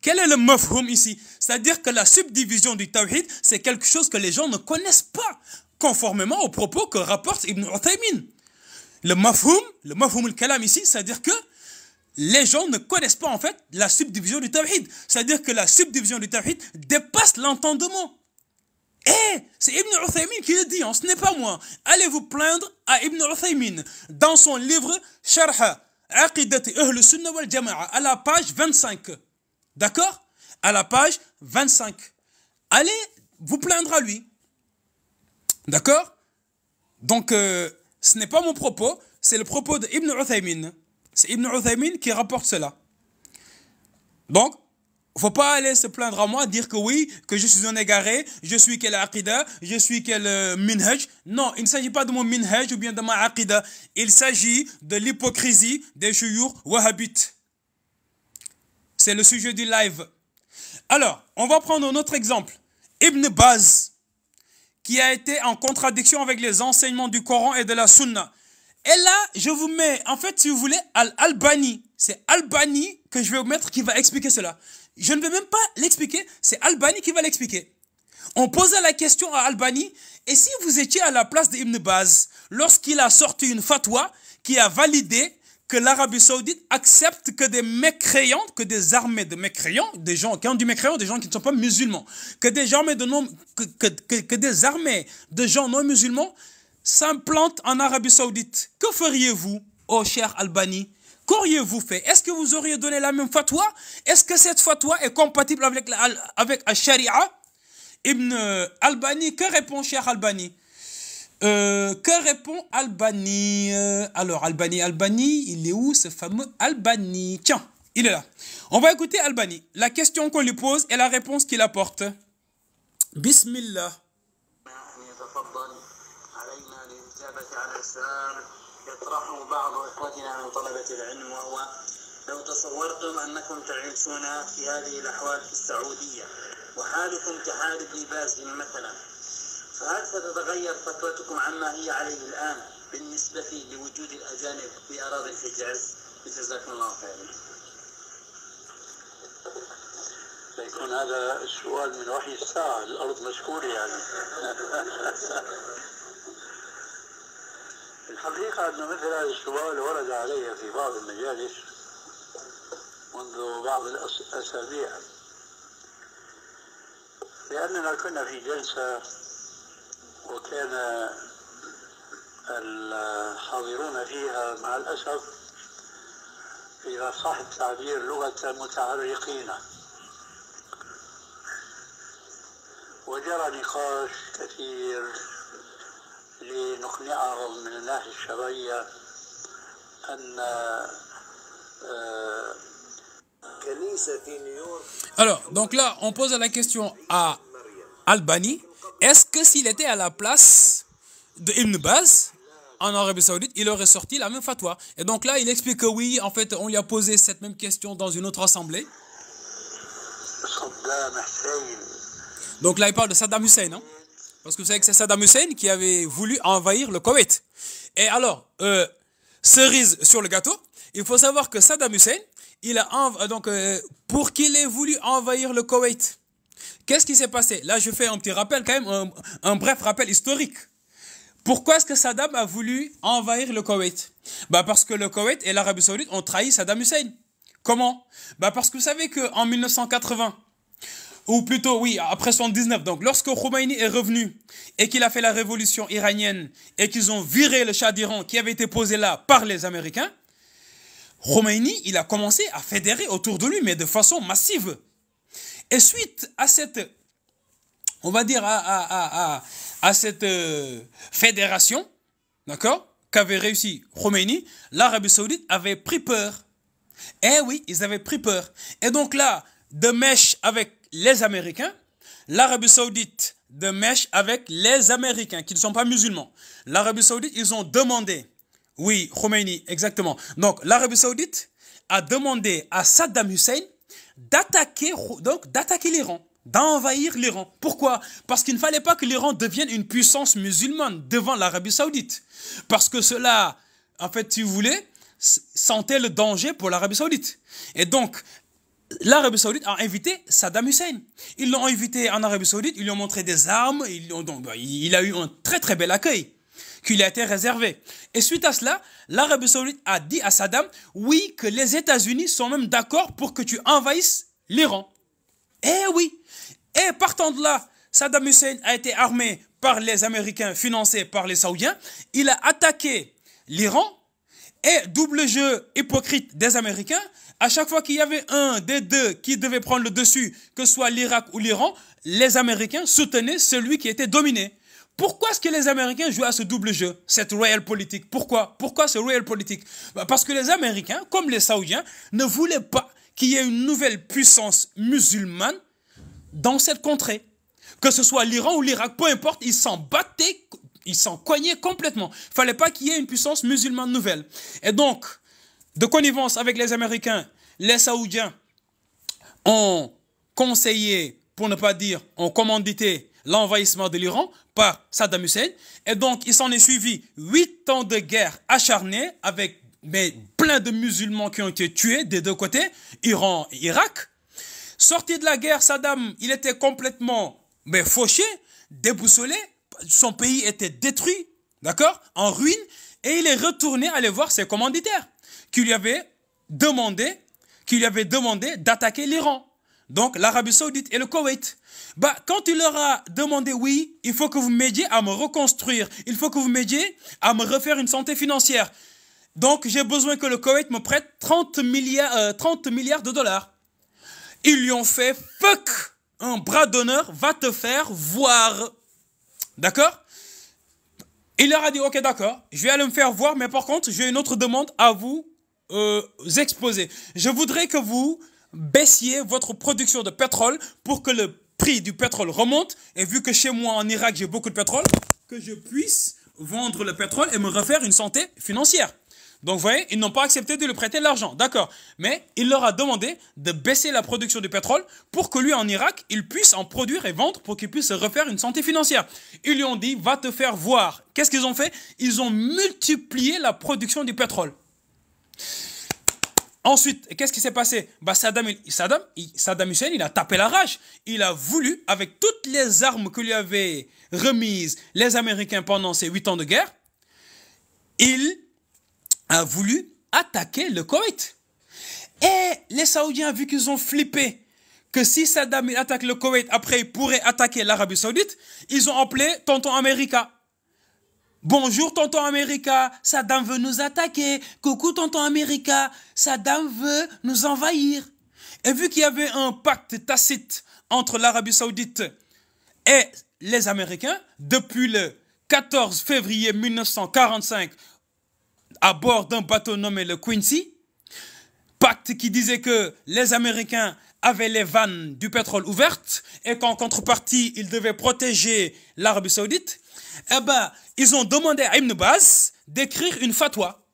B: Quel est le mafhum ici? C'est-à-dire que la subdivision du tawhid, c'est quelque chose que les gens ne connaissent pas, conformément aux propos que rapporte Ibn Uthaymin. Le mafhum al-kalam ici, c'est-à-dire que les gens ne connaissent pas en fait la subdivision du tawhid. C'est-à-dire que la subdivision du tawhid dépasse l'entendement. Et c'est Ibn Uthaymin qui le dit, hein, ce n'est pas moi. Allez vous plaindre à Ibn Uthaymin dans son livre Sharh Aqidati Ahl Sunnah wal Jama'a à la page 25. D'accord? À la page 25. Allez vous plaindre à lui. D'accord? Donc, ce n'est pas mon propos, c'est le propos de Ibn Uthaymin. C'est Ibn Uthaymin qui rapporte cela. Donc, il ne faut pas aller se plaindre à moi, dire que oui, que je suis un égaré, je suis quel aqida, je suis quel minhaj. Non, il ne s'agit pas de mon minhaj ou bien de ma aqida. Il s'agit de l'hypocrisie des shuyukh wahhabites. C'est le sujet du live. Alors, on va prendre un autre exemple. Ibn Baz, qui a été en contradiction avec les enseignements du Coran et de la Sunna. Et là, je vous mets, en fait, si vous voulez, Al-Albani. C'est Albani que je vais vous mettre qui va expliquer cela. Je ne vais même pas l'expliquer, c'est Albani qui va l'expliquer. On posait la question à Albani, et si vous étiez à la place d'Ibn Baz, lorsqu'il a sorti une fatwa qui a validé que l'Arabie Saoudite accepte que des mécréants, que des armées de mécréants, des gens qui ont du mécréant, des gens qui ne sont pas musulmans, que des armées de gens non musulmans s'implantent en Arabie Saoudite. Que feriez-vous, ô cher Albani? Qu'auriez-vous fait? Est-ce que vous auriez donné la même fatwa? Est-ce que cette fatwa est compatible avec la sharia? Ibn Albani, que répond cher Albani? Que répond Albani? Alors, Albani, il est où ce fameux Albani? Tiens, il est là. On va écouter Albani. La question qu'on lui pose et la réponse qu'il apporte. Bismillah.
D: أن يتفضل علينا للإجابة على السؤال يطرحه بعض إخوتنا من طلبة العلم، وهو: لو تصورتم أنكم تعيشون في هذه الأحوال في السعودية وحالكم كحال ابن باز مثلا، فهل ستتغير فتوتكم عما هي عليه الآن بالنسبة لوجود الأجانب في أراضي الحجاز؟ جزاكم الله خيرا.
E: يكون هذا السؤال من وحي الساعة، الأرض مشكورة يعني. الحقيقة أن مثل هذا السؤال ورد علي في بعض المجالس منذ بعض الأسابيع، لأننا كنا في جلسة وكان الحاضرون فيها مع الأسف إذا صح التعبير لغة متعرقين، وجرى نقاش كثير لنقنعهم من الناحية الشرعية أن كنيسة نيويورك.
B: Alors, donc là, on pose la question à Albani. Est-ce que s'il était à la place de Ibn Baz en Arabie Saoudite, il aurait sorti la même fatwa? Et donc là, il explique que oui, en fait, on lui a posé cette même question dans une autre assemblée. Donc là, il parle de Saddam Hussein, hein? Parce que vous savez que c'est Saddam Hussein qui avait voulu envahir le Koweït. Et alors, cerise sur le gâteau, il faut savoir que Saddam Hussein, il a donc pour qu'il ait voulu envahir le Koweït, qu'est-ce qui s'est passé? Là, je fais un petit rappel quand même, un bref rappel historique. Pourquoi est-ce que Saddam a voulu envahir le Koweït? Bah parce que le Koweït et l'Arabie Saoudite ont trahi Saddam Hussein. Comment? Bah parce que vous savez qu'en 1980, ou plutôt, oui, après 79, donc lorsque Khomeini est revenu et qu'il a fait la révolution iranienne et qu'ils ont viré le Shah d'Iran qui avait été posé là par les Américains, Khomeini, il a commencé à fédérer autour de lui, mais de façon massive. Et suite à cette, on va dire, à cette fédération, d'accord, qu'avait réussi Khomeini, l'Arabie Saoudite avait pris peur. Eh oui, ils avaient pris peur. Et donc là, de mèche avec les Américains, l'Arabie Saoudite de mèche avec les Américains qui ne sont pas musulmans. L'Arabie Saoudite, ils ont demandé, oui, Khomeini, exactement. Donc l'Arabie Saoudite a demandé à Saddam Hussein d'attaquer l'Iran, d'envahir l'Iran. Pourquoi? Parce qu'il ne fallait pas que l'Iran devienne une puissance musulmane devant l'Arabie Saoudite. Parce que cela, en fait, si vous voulez, sentait le danger pour l'Arabie Saoudite. Et donc, l'Arabie Saoudite a invité Saddam Hussein. Ils l'ont invité en Arabie Saoudite, ils lui ont montré des armes, il a eu un très très bel accueil qui lui a été réservé. Et suite à cela, l'Arabie Saoudite a dit à Saddam, oui, que les États-Unis sont même d'accord pour que tu envahisses l'Iran. Eh oui. Et partant de là, Saddam Hussein a été armé par les Américains, financé par les Saoudiens. Il a attaqué l'Iran et double jeu hypocrite des Américains. À chaque fois qu'il y avait un des deux qui devait prendre le dessus, que ce soit l'Irak ou l'Iran, les Américains soutenaient celui qui était dominé. Pourquoi est-ce que les Américains jouent à ce double jeu, cette royal politique? Pourquoi? Pourquoi ce royal politique? Parce que les Américains, comme les Saoudiens, ne voulaient pas qu'il y ait une nouvelle puissance musulmane dans cette contrée. Que ce soit l'Iran ou l'Irak, peu importe, ils s'en battaient, ils s'en cognaient complètement. Il ne fallait pas qu'il y ait une puissance musulmane nouvelle. Et donc, de connivence avec les Américains, les Saoudiens ont conseillé, pour ne pas dire, ont commandité l'envahissement de l'Iran par Saddam Hussein. Et donc, il s'en est suivi 8 ans de guerre acharnée avec plein de musulmans qui ont été tués des deux côtés, Iran et Irak. Sorti de la guerre, Saddam, il était complètement fauché, déboussolé. Son pays était détruit, d'accord, en ruine. Et il est retourné aller voir ses commanditaires qui lui avaient demandé d'attaquer l'Iran. Donc, l'Arabie Saoudite et le Koweït. Quand il leur a demandé, oui, il faut que vous m'aidiez à me reconstruire, il faut que vous m'aidiez à me refaire une santé financière. Donc, j'ai besoin que le Koweït me prête 30 milliards de dollars. Ils lui ont fait, fuck, un bras d'honneur va te faire voir. D'accord? Il leur a dit, ok, d'accord, je vais aller me faire voir, mais par contre, j'ai une autre demande à vous exposer. Je voudrais que vous baissiez votre production de pétrole pour que le prix du pétrole remonte, et vu que chez moi en Irak j'ai beaucoup de pétrole, que je puisse vendre le pétrole et me refaire une santé financière. Donc, vous voyez, ils n'ont pas accepté de lui prêter de l'argent, d'accord. Mais il leur a demandé de baisser la production du pétrole pour que lui, en Irak, il puisse en produire et vendre pour qu'il puisse se refaire une santé financière. Ils lui ont dit, va te faire voir. Qu'est-ce qu'ils ont fait? Ils ont multiplié la production du pétrole. Ensuite, qu'est-ce qui s'est passé? Bah, Saddam Hussein, il a tapé la rage. Il a voulu, avec toutes les armes que lui avaient remises les Américains pendant ces 8 ans de guerre, il a voulu attaquer le Koweït. Et les Saoudiens, vu qu'ils ont flippé que si Saddam attaque le Koweït, après il pourrait attaquer l'Arabie Saoudite, ils ont appelé Tonton America. Bonjour Tonton America, Saddam veut nous attaquer. Coucou Tonton America, Saddam veut nous envahir. Et vu qu'il y avait un pacte tacite entre l'Arabie Saoudite et les Américains, depuis le 14 février 1945, à bord d'un bateau nommé le Quincy, pacte qui disait que les Américains avaient les vannes du pétrole ouvertes et qu'en contrepartie, ils devaient protéger l'Arabie Saoudite, eh ben, ils ont demandé à Ibn Baz d'écrire une fatwa.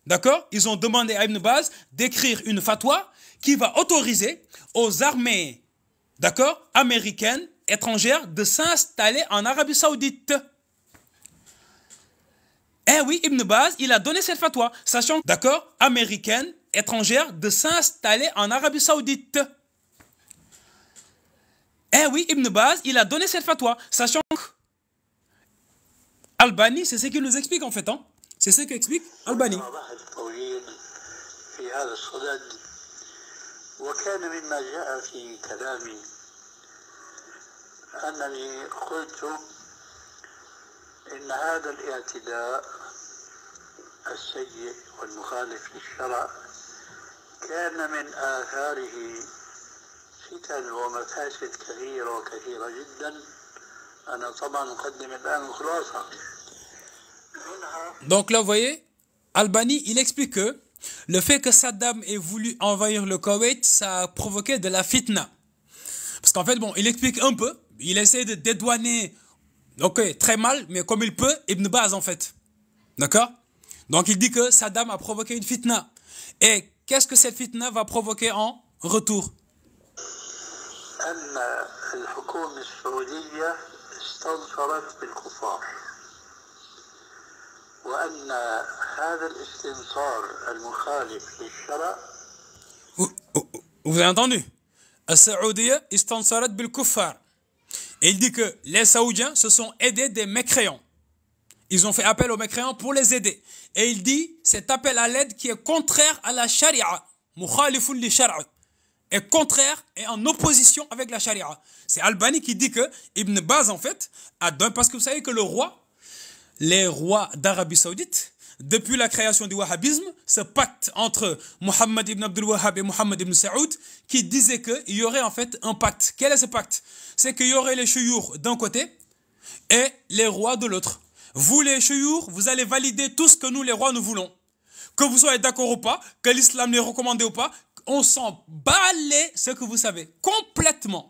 B: D'accord? Ils ont demandé à Ibn Baz d'écrire une fatwa qui va autoriser aux armées, d'accord, américaines, étrangères, de s'installer en Arabie Saoudite. Eh oui, Ibn Baz, il a donné cette fatwa, sachant, d'accord, américaine, étrangère, de s'installer en Arabie Saoudite. Eh oui, Ibn Baz, il a donné cette fatwa, sachant que Albani, c'est ce qu'il nous explique en fait, hein. C'est ce qu'explique Albani.
E: إن هذا الاعتداء السيء والمخالف للشرع كان من آثاره فتن ومفاسد كثيرة وكثيرة جدا. أنا طبعا أقدم الآن الخلاصة.
B: Donc là, vous voyez, Albani, il explique que le fait que Saddam ait voulu envahir le Koweït, ça a provoqué de la fitna. Parce qu'en fait, bon, il explique un peu, il essaie de dédouaner. Ok, très mal, mais comme il peut, Ibn Baz en fait. D'accord? Donc il dit que Saddam a provoqué une fitna. Et qu'est-ce que cette fitna va provoquer en retour? Vous avez entendu? Al-Saoudiya istansarat bil kuffar. Et il dit que les Saoudiens se sont aidés des mécréants. Ils ont fait appel aux mécréants pour les aider. Et il dit, cet appel à l'aide qui est contraire à la charia, mukhalifun li shar'a, est contraire et en opposition avec la charia. C'est Albani qui dit que Ibn Baz, en fait, parce que vous savez que les rois d'Arabie Saoudite, depuis la création du wahhabisme, ce pacte entre Mohammed ibn Abdul Wahhab et Mohammed ibn Saoud, qui disait qu'il y aurait en fait un pacte. Quel est ce pacte? C'est qu'il y aurait les chouyours d'un côté et les rois de l'autre. Vous les chouyours, vous allez valider tout ce que nous les rois nous voulons. Que vous soyez d'accord ou pas, que l'islam l'ait recommandé ou pas, on s'en balait ce que vous savez. Complètement.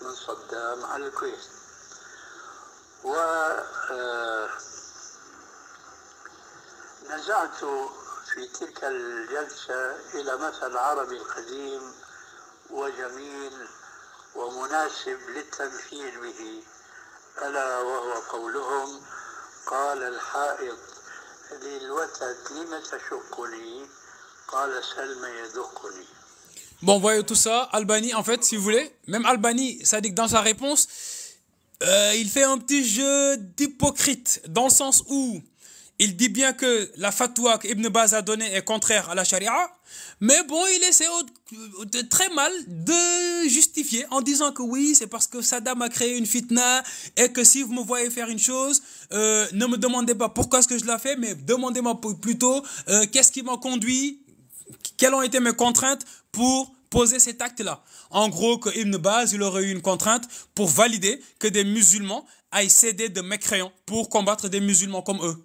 E: من صدام على الكويت ونزعت في تلك الجلسة إلى مثل عربي قديم وجميل ومناسب للتمثيل به ألا وهو قولهم قال الحائط للوتد لم تشقني قال سلم يدقني.
B: Bon, voyez tout ça, Albani, en fait, si vous voulez, même Albani, ça dit que dans sa réponse, il fait un petit jeu d'hypocrite, dans le sens où il dit bien que la fatwa qu'Ibn Baz a donnée est contraire à la charia, mais bon, il essaie très mal de justifier en disant que oui, c'est parce que Saddam a créé une fitna et que si vous me voyez faire une chose, ne me demandez pas pourquoi est-ce que je l'ai fait, mais demandez-moi plutôt qu'est-ce qui m'a conduit, quelles ont été mes contraintes pour poser cet acte-là. En gros, que Ibn Baz, il aurait eu une contrainte pour valider que des musulmans aillent s'aider de mécréants pour combattre des musulmans comme eux.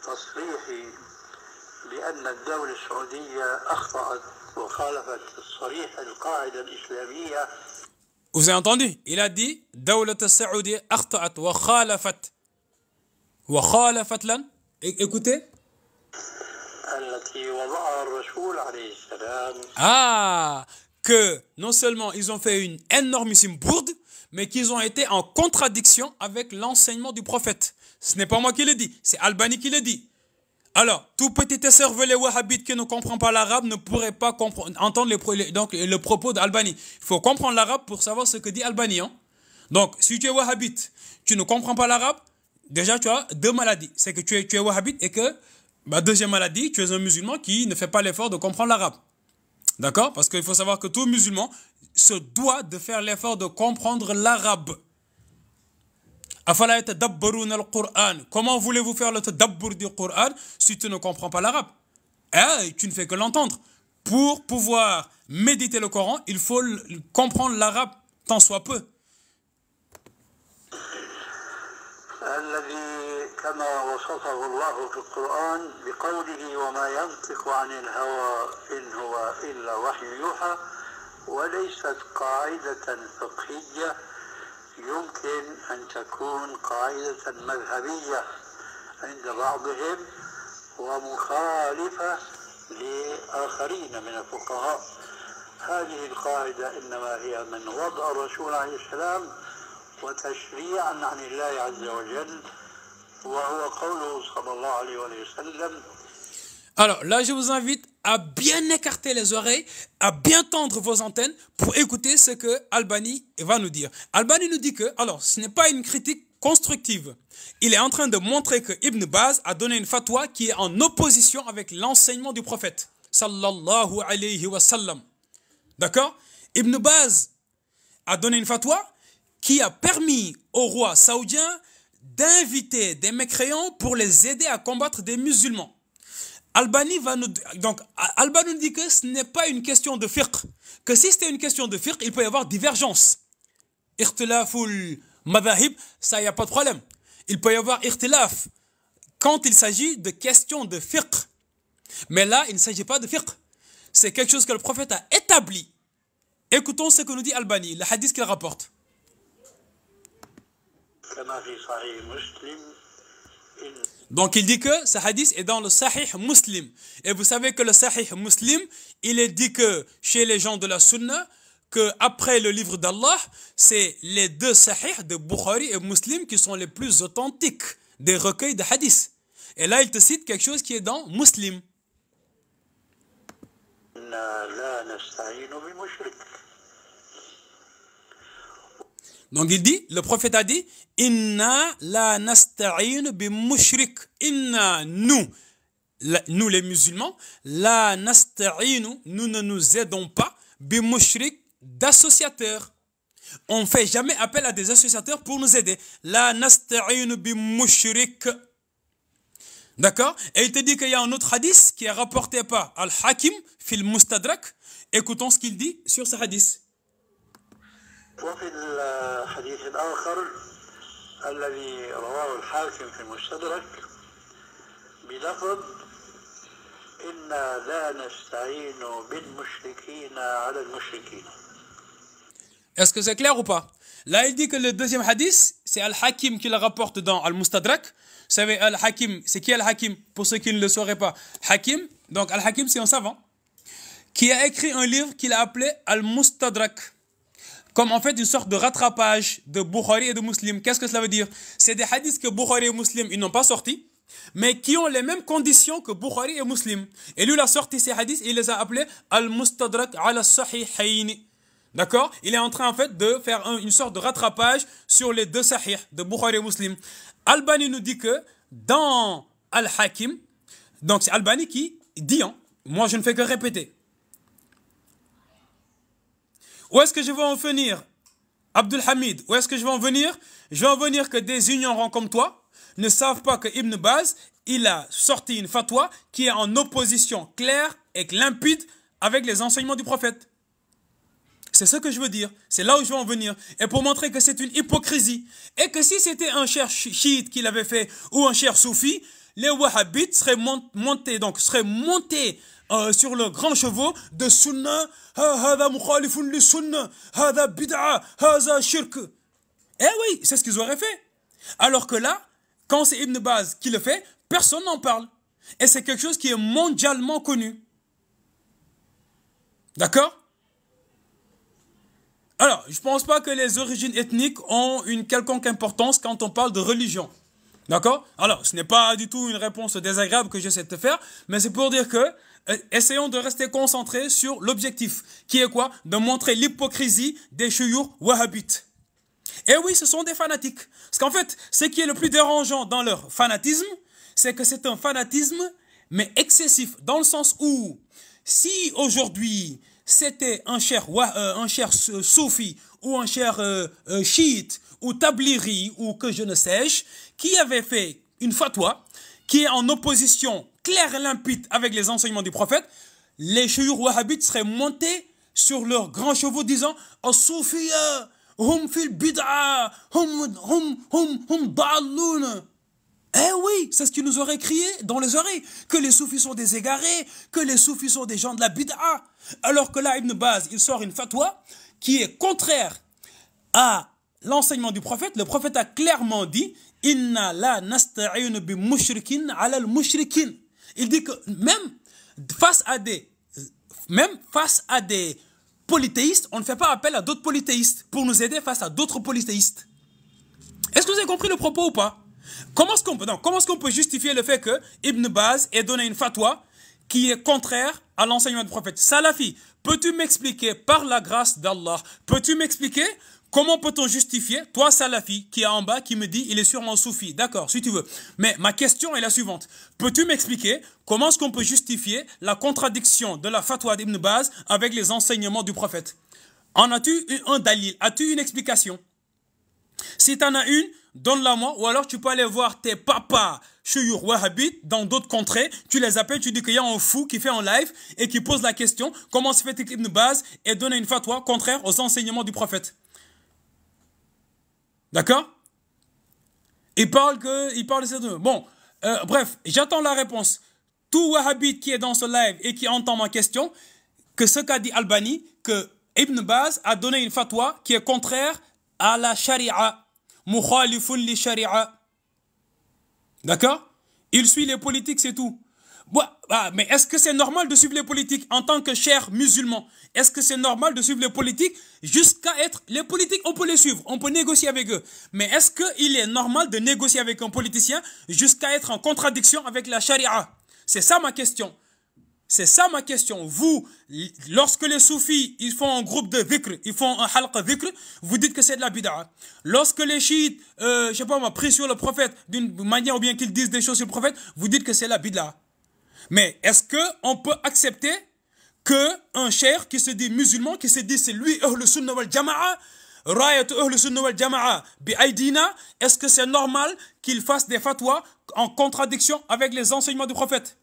E: تصريحي بأن الدولة السعودية أخطأت وخالفت الصريح القاعدة الإسلامية.
B: Vous avez entendu? Il a dit دولة السعودية أخطأت وخالفت. وخالفت لن. Écoutez.
E: التي وضعها الرسول عليه السلام.
B: Ah, que non seulement ils ont fait une énormissime bourde, mais qu'ils ont été en contradiction avec l'enseignement du prophète. Ce n'est pas moi qui le dis, c'est Albani qui le dit. Alors, tout petit cervelet wahhabite qui ne comprend pas l'arabe ne pourrait pas entendre le propos d'Albani. Il faut comprendre l'arabe pour savoir ce que dit Albani. Hein? Donc, si tu es wahhabite, tu ne comprends pas l'arabe, déjà tu as deux maladies. C'est que tu es wahhabite et que, deuxième maladie, tu es un musulman qui ne fait pas l'effort de comprendre l'arabe. D'accord? Parce qu'il faut savoir que tout musulman se doit de faire l'effort de comprendre l'arabe. Afala yatadabbaruna al-Qur'an. Comment voulez-vous faire le tadabbur du Coran si tu ne comprends pas l'arabe? Tu ne fais que l'entendre. Pour pouvoir méditer le Coran, il faut comprendre l'arabe tant soit peu.
E: الذي كما وصفه الله في القرآن بقوله وما ينطق عن الهوى إن هو إلا وحي يوحى وليست قاعدة فقهية يمكن أن تكون قاعدة مذهبية عند بعضهم ومخالفة لآخرين من الفقهاء. هذه القاعدة إنما هي من وضع الرسول عليه السلام وتشريعا عن الله عز وجل وهو قوله صلى الله عليه وسلم.
B: Alors là, je vous invite à bien écarter les oreilles, à bien tendre vos antennes pour écouter ce que Albani va nous dire. Albani nous dit que, alors, ce n'est pas une critique constructive. Il est en train de montrer que Ibn Baz a donné une fatwa qui est en opposition avec l'enseignement du prophète. Sallallahu alayhi wa sallam. D'accord? Ibn Baz a donné une fatwa qui a permis au roi saoudien d'inviter des mécréants pour les aider à combattre des musulmans. Albani nous dit que ce n'est pas une question de fiqh. Que si c'était une question de fiqh, il peut y avoir divergence. Ikhtilaful madahib, ça, il n'y a pas de problème. Il peut y avoir ikhtilaf quand il s'agit de questions de fiqh. Mais là, il ne s'agit pas de fiqh. C'est quelque chose que le prophète a établi. Écoutons ce que nous dit Albani, le hadith qu'il rapporte. Donc il dit que ce hadith est dans le Sahih Muslim. Et vous savez que le Sahih Muslim, il est dit que chez les gens de la Sunna, que après le livre d'Allah, c'est les deux Sahih de Bukhari et Muslim qui sont les plus authentiques des recueils de hadith. Et là, il te cite quelque chose qui est dans Muslim. Donc il dit, le prophète a dit, Inna la nasta'in bi mushrik. Inna, nous les musulmans, la nasta'in, nous ne nous aidons pas, bi mushrik, d'associateurs. On ne fait jamais appel à des associateurs pour nous aider. La nasta'in bi mushrik. D'accord? Et il te dit qu'il y a un autre hadith qui est rapporté par Al-Hakim fil Mustadrak. Écoutons ce qu'il dit sur ce hadith.
E: وفي الحديث الآخر الذي رواه الحاكم في المستدرك بلفظ إنا لا نستعين بالمشركين على المشركين.
B: Est-ce que c'est clair ou pas? Là, il dit que le deuxième hadith, c'est Al-Hakim qui le rapporte dans Al-Mustadrak. Vous savez, Al-Hakim, c'est qui Al-Hakim? Pour ceux qui ne le sauraient pas. Hakim, donc Al-Hakim, c'est un savant qui a écrit un livre qu'il a appelé Al-Mustadrak. Comme en fait une sorte de rattrapage de Bukhari et de Muslim. Qu'est-ce que cela veut dire? C'est des hadiths que Bukhari et Muslim ils n'ont pas sortis, mais qui ont les mêmes conditions que Bukhari et Muslim. Et lui, il a sorti ces hadiths et il les a appelés Al-Mustadrak ala Sahihayn. D'accord? Il est en train en fait de faire une sorte de rattrapage sur les deux Sahih de Bukhari et Muslim. Albani nous dit que dans Al-Hakim, donc c'est Albani qui dit, hein, moi je ne fais que répéter. Où est-ce que je vais en venir, Abdul Hamid? Où est-ce que je vais en venir? Je vais en venir que des ignorants comme toi ne savent pas que Ibn Baz, il a sorti une fatwa qui est en opposition claire et limpide avec les enseignements du prophète. C'est ce que je veux dire. C'est là où je veux en venir. Et pour montrer que c'est une hypocrisie. Et que si c'était un cher chiite qui l'avait fait ou un cher soufi, les wahhabites seraient montés sur le grand chevaux de Sunna, hada mukhalifun li Sunna, hada bid'a, hada shirk. Eh oui, c'est ce qu'ils auraient fait. Alors que là, quand c'est Ibn Baz qui le fait, personne n'en parle. Et c'est quelque chose qui est mondialement connu. D'accord? Alors, je ne pense pas que les origines ethniques ont une quelconque importance quand on parle de religion. D'accord? Alors, ce n'est pas du tout une réponse désagréable que j'essaie de te faire, mais c'est pour dire que essayons de rester concentrés sur l'objectif, qui est quoi? De montrer l'hypocrisie des chouyours wahhabites. Et oui, ce sont des fanatiques. Parce qu'en fait, ce qui est le plus dérangeant dans leur fanatisme, c'est que c'est un fanatisme, mais excessif, dans le sens où, si aujourd'hui, c'était un cher soufi, ou un cher chiite, ou tabliri, ou que je ne sais-je, qui avait fait une fatwa, qui est en opposition claire et limpide avec les enseignements du prophète, les chouyours wahhabites seraient montés sur leurs grands chevaux disant « As-Soufiya, hum fil bid'a, hum da'alloun » Eh oui, c'est ce qui nous aurait crié dans les oreilles, que les soufis sont des égarés, que les soufis sont des gens de la bid'a. Alors que là, Ibn Baz, il sort une fatwa qui est contraire à l'enseignement du prophète. Le prophète a clairement dit « Inna la nasta'inu bi mushrikin ala al-mushrikin ». Il dit que même face à des polythéistes, on ne fait pas appel à d'autres polythéistes pour nous aider face à d'autres polythéistes. Est-ce que vous avez compris le propos ou pas? Comment est-ce qu'on peut justifier le fait que Ibn Baz ait donné une fatwa qui est contraire à l'enseignement du prophète? Salafi, peux-tu m'expliquer par la grâce d'Allah, peux-tu m'expliquer comment peut-on justifier, toi Salafi qui est en bas, qui me dit il est sûrement soufi, d'accord, si tu veux. Mais ma question est la suivante, peux-tu m'expliquer comment est-ce qu'on peut justifier la contradiction de la fatwa d'Ibn Baz avec les enseignements du prophète? En as-tu un dalil? As-tu une explication? Si tu en as une, donne-la moi, ou alors tu peux aller voir tes papas chouyours wahhabites dans d'autres contrées, tu les appelles, tu dis qu'il y a un fou qui fait un live et qui pose la question, comment se fait-il qu'Ibn Baz ait donné une fatwa contraire aux enseignements du prophète? D'accord? Il parle de ces deux. Bon, bref, j'attends la réponse. Tout wahhabite qui est dans ce live et qui entend ma question, que ce qu'a dit Albani, que Ibn Baz a donné une fatwa qui est contraire à la sharia. Mukhalifun li sharia. D'accord? Il suit les politiques, c'est tout. Mais est-ce que c'est normal de suivre les politiques en tant que cher musulman? Est-ce que c'est normal de suivre les politiques jusqu'à être... Les politiques, on peut les suivre, on peut négocier avec eux. Mais est-ce qu'il est normal de négocier avec un politicien jusqu'à être en contradiction avec la charia? C'est ça ma question. C'est ça ma question. Vous, lorsque les soufis, ils font un groupe de dhikr, ils font un halqa dhikr, vous dites que c'est de la bid'a. Lorsque les chiites, je sais pas moi, prient sur le prophète d'une manière ou bien qu'ils disent des choses sur le prophète, vous dites que c'est la bid'a. Mais est-ce qu'on peut accepter qu'un cheikh qui se dit musulman, qui se dit c'est lui, Ahl Sunnah wal Jama'a, Rayat Ahl Sunnah wal Jama'a bi Aydina, est-ce que c'est normal qu'il fasse des fatwas en contradiction avec les enseignements du prophète?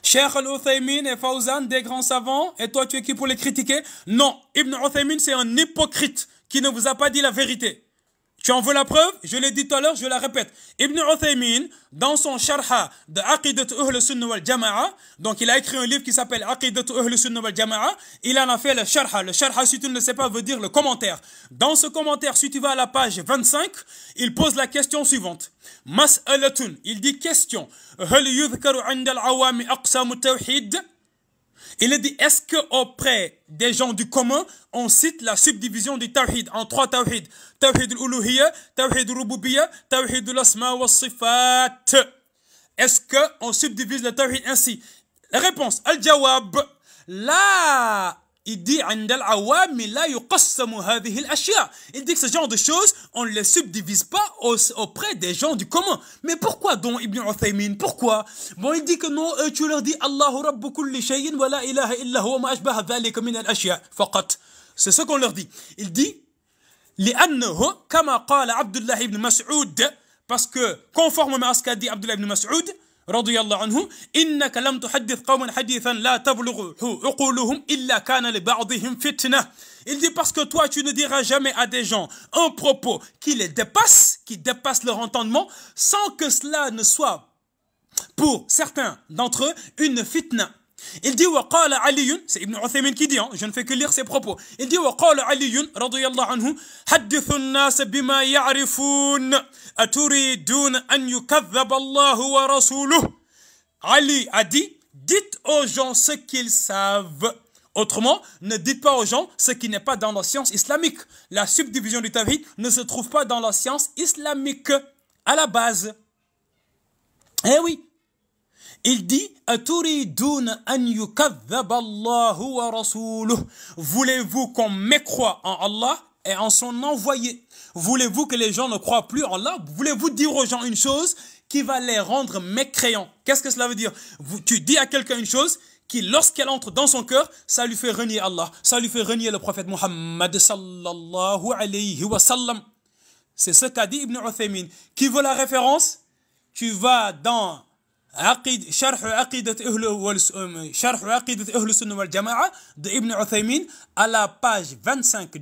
B: Cheikh Al-Uthaymin et Fawzan, des grands savants, et toi tu es qui pour les critiquer? Non, Ibn Uthaymin c'est un hypocrite qui ne vous a pas dit la vérité. Tu en veux la preuve? Je l'ai dit tout à l'heure, je la répète. Ibn Uthaymin, dans son sharha de Aqidat Ahl Sunnah wal Jama'a, donc il a écrit un livre qui s'appelle Aqidat Ahl Sunnah wal Jama'a, il en a fait le sharha. Le sharha, si tu ne le sais pas, veut dire le commentaire. Dans ce commentaire, si tu vas à la page 25, il pose la question suivante. Mas'alatun, il dit question. Hal yudhkaru 'inda al-'awami aqsamu tawhid? Il a dit, est-ce qu'auprès des gens du commun, on cite la subdivision du tawhid en 3 tawhid? Tawhid al-uluhiyya, tawhid al-rububiyya, tawhid al-asma wa sifat. Est-ce qu'on subdivise le tawhid ainsi? La réponse, al-jawab, là, il dit, il dit que ce genre de choses, on ne les subdivise pas auprès des gens du commun. Mais pourquoi donc Ibn Uthaymin? Pourquoi? Bon, il dit que non, tu leur dis Allahu Rabbu kulli shay'in wa la ilaha illa huwa ma ashbaha dhalika min al-ashya faqat. C'est ce qu'on leur dit. Il dit لأنه كما قال عبد الله ibn Mas'ud, parce que conformément à ce qu'a dit Abdullah ibn Mas'ud, رضي الله عنه إنك لم تحدث قوما حديثا لا تبلغ عقولهم إلا كان لبعضهم فتنة. Il dit parce que toi tu ne diras jamais à des gens un propos qui les dépasse, qui dépasse leur entendement, sans que cela ne soit pour certains d'entre eux une fitna. Il dit وقال علي, c'est Ibn Uthaymin qui dit, hein, je ne fais que lire ses propos. Il dit وقال علي رضي الله عنه حدثوا الناس بما يعرفون أتريدون أن يكذب الله ورسوله. Ali a dit, dites aux gens ce qu'ils savent. Autrement, ne dites pas aux gens ce qui n'est pas dans la science islamique. La subdivision du tawhid ne se trouve pas dans la science islamique à la base. Eh oui. Il dit Aturidun an yukadhaba Allahu wa rasuluh. Voulez-vous qu'on mécroie en Allah et en son envoyé? Voulez-vous que les gens ne croient plus en Allah? Voulez-vous dire aux gens une chose qui va les rendre mécréants? Qu'est-ce que cela veut dire? Tu dis à quelqu'un une chose qui, lorsqu'elle entre dans son cœur, ça lui fait renier Allah, ça lui fait renier le prophète Muhammad sallallahu alayhi wa sallam. C'est ce qu'a dit Ibn Uthaymin. Qui veut la référence? Tu vas dans شرح عقيدة أهل السنة والجماعة de Ibn Uthaymin à la page 25,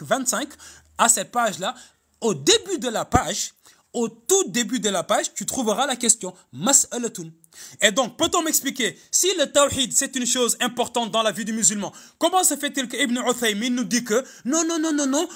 B: 25. À cette page-là, au début de la page, au tout début de la page, tu trouveras la question Mas'alatun. Et donc, peut-on m'expliquer, si le tawhid c'est une chose importante dans la vie du musulman, comment se fait-il que Ibn Uthaymin nous dit que non,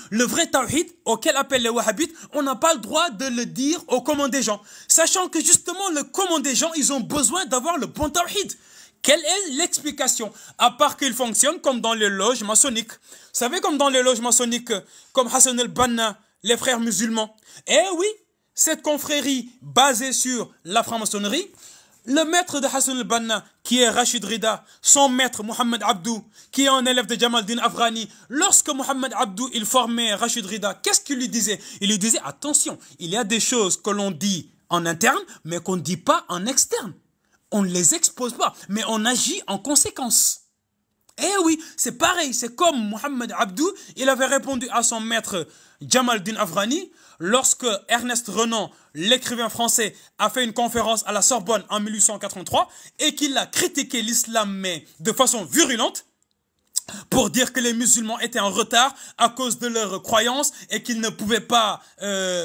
B: le vrai tawhid auquel appellent les wahhabites, on n'a pas le droit de le dire au commun des gens, sachant que justement le commun des gens, ils ont besoin d'avoir le bon tawhid. Quelle est l'explication? À part qu'il fonctionne comme dans les loges maçonniques. Vous savez, comme dans les loges maçonniques, comme Hassan al-Banna, les frères musulmans. Eh oui, cette confrérie basée sur la franc-maçonnerie, le maître de Hassan al-Banna, qui est Rachid Rida, son maître Mohamed Abdou, qui est un élève de Jamal Din Afghani, lorsque Mohamed Abdou il formait Rachid Rida, qu'est-ce qu'il lui disait? Il lui disait, attention, il y a des choses que l'on dit en interne, mais qu'on ne dit pas en externe. On ne les expose pas, mais on agit en conséquence. Eh oui, c'est pareil, c'est comme Mohamed Abdou, il avait répondu à son maître Jamal Din Afghani, lorsque Ernest Renan, l'écrivain français, a fait une conférence à la Sorbonne en 1883 et qu'il a critiqué l'islam, mais de façon virulente, pour dire que les musulmans étaient en retard à cause de leurs croyances et qu'ils ne pouvaient pas,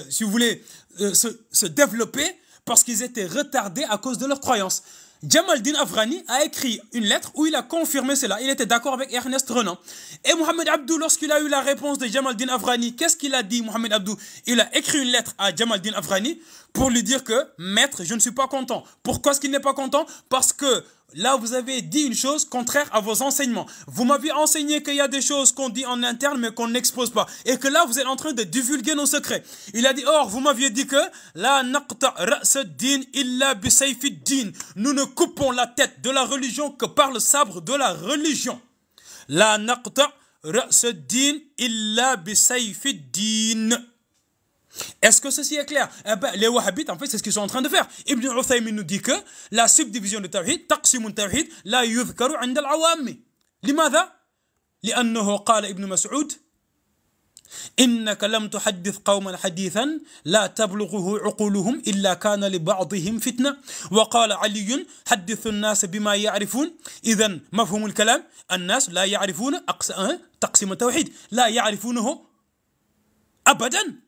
B: si vous voulez, se développer parce qu'ils étaient retardés à cause de leurs croyances. Jamal Din Afghani a écrit une lettre où il a confirmé cela. Il était d'accord avec Ernest Renan. Et Mohamed Abdou, lorsqu'il a eu la réponse de Jamal Din Afghani, qu'est-ce qu'il a dit, Mohamed Abdou? Il a écrit une lettre à Jamal Din Afghani pour lui dire que, maître, je ne suis pas content. Pourquoi est-ce qu'il n'est pas content? Parce que là, vous avez dit une chose contraire à vos enseignements. Vous m'aviez enseigné qu'il y a des choses qu'on dit en interne, mais qu'on n'expose pas. Et que là, vous êtes en train de divulguer nos secrets. Il a dit, or, vous m'aviez dit que la naqta ra's ad-din illa bi sayfi ad-din. Nous ne coupons la tête de la religion que par le sabre de la religion. La naqta ra's ad-din illa bi sayfi ad-din. Est-ce que ceci est clair? Eh ben, les wahhabites, en fait, c'est ce qu'ils sont en train de faire. Ibn Uthaymin nous dit que la subdivision du tawhid, taqsim al-tawhid, la yudhkaru 'inda al-awam. لماذا؟ لأنه قال ابن مسعود إنك لم تحدث قوما حديثا لا تبلغه عقولهم إلا كان لبعضهم فتنة. وقال علي حدث الناس بما يعرفون. إذن مفهوم الكلام الناس لا يعرفون تقسيم التوحيد، لا يعرفونه أبدا.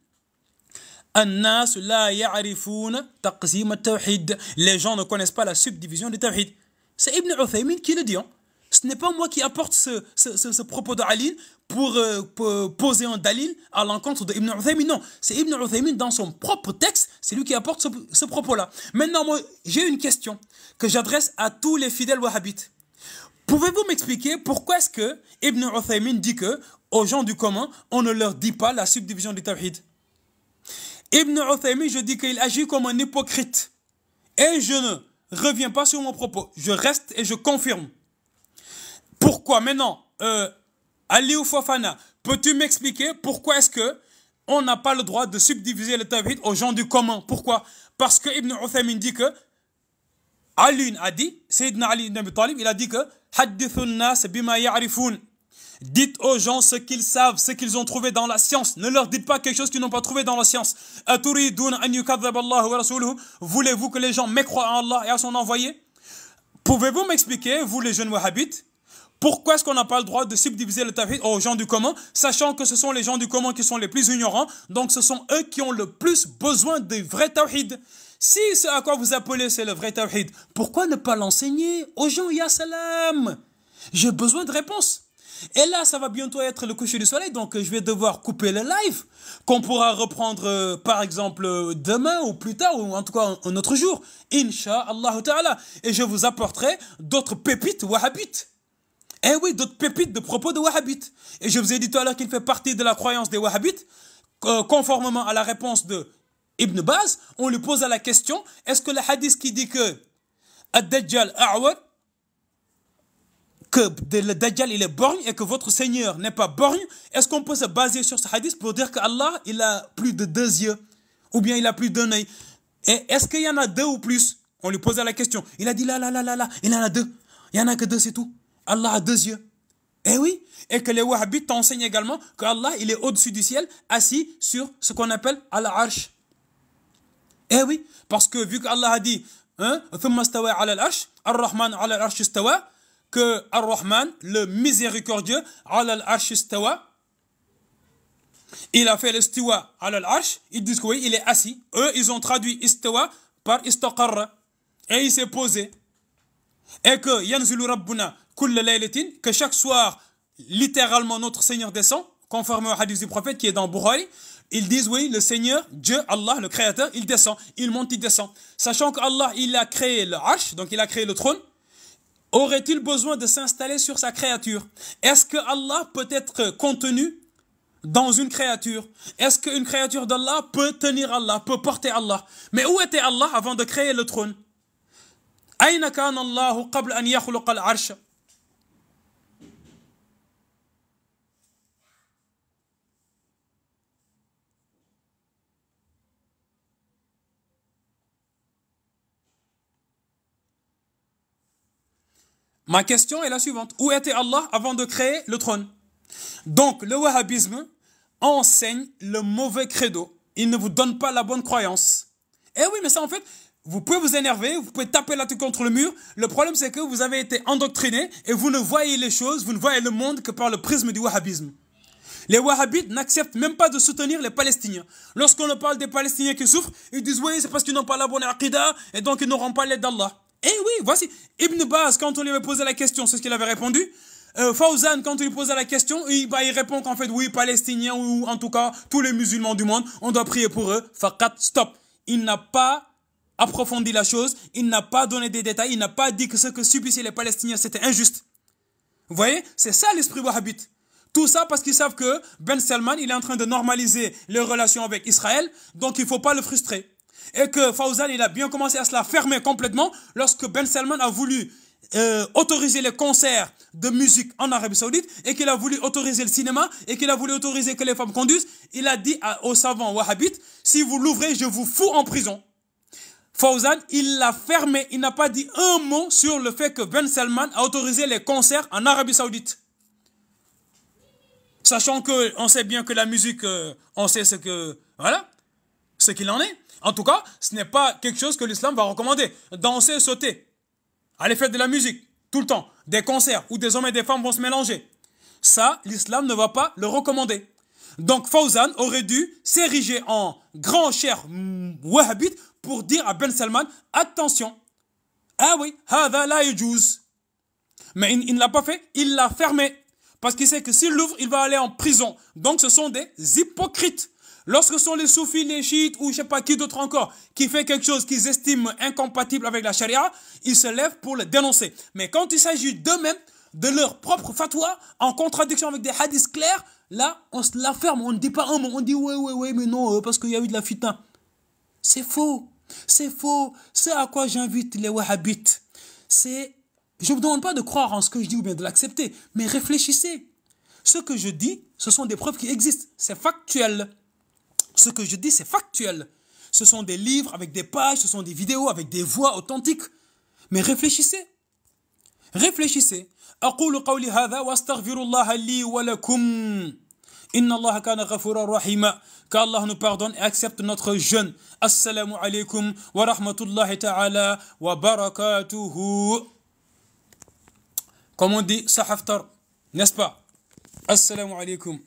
B: الناس لا يعرفون تقسيم التوحيد. Les gens ne connaissent pas la subdivision du tawhid. C'est Ibn Uthaymin qui le dit. Ce n'est pas moi qui apporte ce propos de Ali pour poser un dalil à l'encontre de Ibn Uthaymin. Non, c'est Ibn Uthaymin dans son propre texte, c'est lui qui apporte ce propos-là. Maintenant, moi, j'ai une question que j'adresse à tous les fidèles wahhabites. Pouvez-vous m'expliquer pourquoi est-ce que Ibn Uthaymin dit que aux gens du commun, on ne leur dit pas la subdivision du tawhid? Ibn Uthaymin, je dis qu'il agit comme un hypocrite. Et je ne reviens pas sur mon propos. Je reste et je confirme. Pourquoi maintenant, Ali ou Fofana, peux-tu m'expliquer pourquoi est-ce que on n'a pas le droit de subdiviser le tawhid aux gens du commun? Pourquoi? Parce que Ibn Uthaymin dit que Ali a dit, Sayyidina Ali ibn Abi Talib, il a dit que Haddithun nas bima ya'rifun. Dites aux gens ce qu'ils savent, ce qu'ils ont trouvé dans la science. Ne leur dites pas quelque chose qu'ils n'ont pas trouvé dans la science. Voulez-vous que les gens mécroient en Allah et à son envoyé? Pouvez-vous m'expliquer, vous les jeunes wahhabites, pourquoi est-ce qu'on n'a pas le droit de subdiviser le tawhid aux gens du commun, sachant que ce sont les gens du commun qui sont les plus ignorants, donc ce sont eux qui ont le plus besoin du vrai tawhid. Si ce à quoi vous appelez c'est le vrai tawhid, pourquoi ne pas l'enseigner aux gens? Ya salam! J'ai besoin de réponses. Et là, ça va bientôt être le coucher du soleil, donc je vais devoir couper le live, qu'on pourra reprendre par exemple demain ou plus tard, ou en tout cas un autre jour, Inch'Allah ta'ala. Et je vous apporterai d'autres pépites wahhabites. Eh oui, d'autres pépites de propos de wahhabites. Et je vous ai dit tout à l'heure qu'il fait partie de la croyance des wahhabites, conformément à la réponse de Ibn Baz, on lui pose la question, est-ce que le hadith qui dit que Ad-Dajjal a'wad, que le Dajjal il est borgne et que votre Seigneur n'est pas borgne, est-ce qu'on peut se baser sur ce hadith pour dire qu'Allah il a plus de 2 yeux ou bien il a plus d'un œil? Et est-ce qu'il y en a 2 ou plus? On lui posait la question. Il a dit là, il en a 2. Il y en a que 2, c'est tout. Allah a 2 yeux. Eh oui, et que les wahhabites t'enseignent également qu'Allah il est au-dessus du ciel, assis sur ce qu'on appelle al-arsh. Eh oui, parce que vu qu'Allah a dit ثم استوى على العرش الرحمن على العرش استوى, que Ar-Rahman, le miséricordieux, ala al-arsh istawa, il a fait l'istiwa ala al-arsh, ils disent que oui, il est assis. Eux, ils ont traduit istawa par istaqarra, et il s'est posé. Et que yanzilu rabbuna kulla laylatin, que chaque soir, littéralement, notre Seigneur descend, conformément au hadith du prophète qui est dans Bukhari. Ils disent oui, le Seigneur, Dieu, Allah, le Créateur, il descend, il monte, il descend. Sachant qu'Allah, il a créé le arsh, donc il a créé le trône, aurait-il besoin de s'installer sur sa créature? Est-ce que Allah peut être contenu dans une créature? Est-ce qu'une créature d'Allah peut tenir Allah, peut porter Allah? Mais où était Allah avant de créer le trône? Aïna kana Allahu qabla an yakhluqa al-arsh? Ma question est la suivante. Où était Allah avant de créer le trône? Donc, le wahhabisme enseigne le mauvais credo. Il ne vous donne pas la bonne croyance. Eh oui, mais ça, en fait, vous pouvez vous énerver, vous pouvez taper la tête contre le mur. Le problème, c'est que vous avez été endoctriné et vous ne voyez les choses, vous ne voyez le monde que par le prisme du wahhabisme. Les wahhabites n'acceptent même pas de soutenir les Palestiniens. Lorsqu'on parle des Palestiniens qui souffrent, ils disent oui, c'est parce qu'ils n'ont pas la bonne aqidah et donc ils n'auront pas l'aide d'Allah. Eh oui, voici. Ibn Baz, quand on lui avait posé la question, c'est ce qu'il avait répondu. Fawzan, quand on lui posait la question, il répond qu'en fait, oui, Palestiniens ou en tout cas tous les musulmans du monde, on doit prier pour eux. Faqat, stop. Il n'a pas approfondi la chose, il n'a pas donné des détails, il n'a pas dit que ce que subissaient les Palestiniens, c'était injuste. Vous voyez, c'est ça l'esprit wahhabite. Tout ça parce qu'ils savent que Ben Salman, il est en train de normaliser les relations avec Israël, donc il ne faut pas le frustrer. Et que Fawzan, il a bien commencé à se la fermer complètement lorsque Ben Salman a voulu autoriser les concerts de musique en Arabie Saoudite et qu'il a voulu autoriser le cinéma et qu'il a voulu autoriser que les femmes conduisent. Il a dit aux savants wahhabites, si vous l'ouvrez, je vous fous en prison. Fawzan, il l'a fermé, il n'a pas dit un mot sur le fait que Ben Salman a autorisé les concerts en Arabie Saoudite. Sachant qu'on sait bien que la musique, on sait ce que, voilà, ce qu'il en est. En tout cas, ce n'est pas quelque chose que l'islam va recommander. Danser, sauter, aller faire de la musique, tout le temps, des concerts où des hommes et des femmes vont se mélanger. Ça, l'islam ne va pas le recommander. Donc Fawzan aurait dû s'ériger en grand cher wahhabite pour dire à Ben Salman, attention, ah oui, hadha la yujuz. Mais il ne l'a pas fait, il l'a fermé. Parce qu'il sait que s'il l'ouvre, il va aller en prison. Donc ce sont des hypocrites. Lorsque ce sont les soufis, les chiites ou je ne sais pas qui d'autre encore qui fait quelque chose qu'ils estiment incompatible avec la charia, ils se lèvent pour le dénoncer. Mais quand il s'agit d'eux-mêmes, de leur propre fatwa, en contradiction avec des hadiths clairs, là, on se la ferme, on ne dit pas un mot, on dit ouais, mais non, parce qu'il y a eu de la fitna. C'est faux, c'est faux. C'est à quoi j'invite les wahhabites. Je ne vous demande pas de croire en ce que je dis ou bien de l'accepter, mais réfléchissez. Ce que je dis, ce sont des preuves qui existent, c'est factuel. Ce que je dis, c'est factuel. Ce sont des livres avec des pages, ce sont des vidéos avec des voix authentiques. Mais réfléchissez. Réfléchissez. أقول قولي هذا وأستغفر الله لي ولكم. إن الله كان غفورا رحيما. Qu'Allah nous pardonne et accepte notre jeûne. Assalamu alaikum wa rahmatullahi ta'ala wa barakatuhu. Comme on dit, sahaftar, n'est-ce pas? Assalamu alaikum.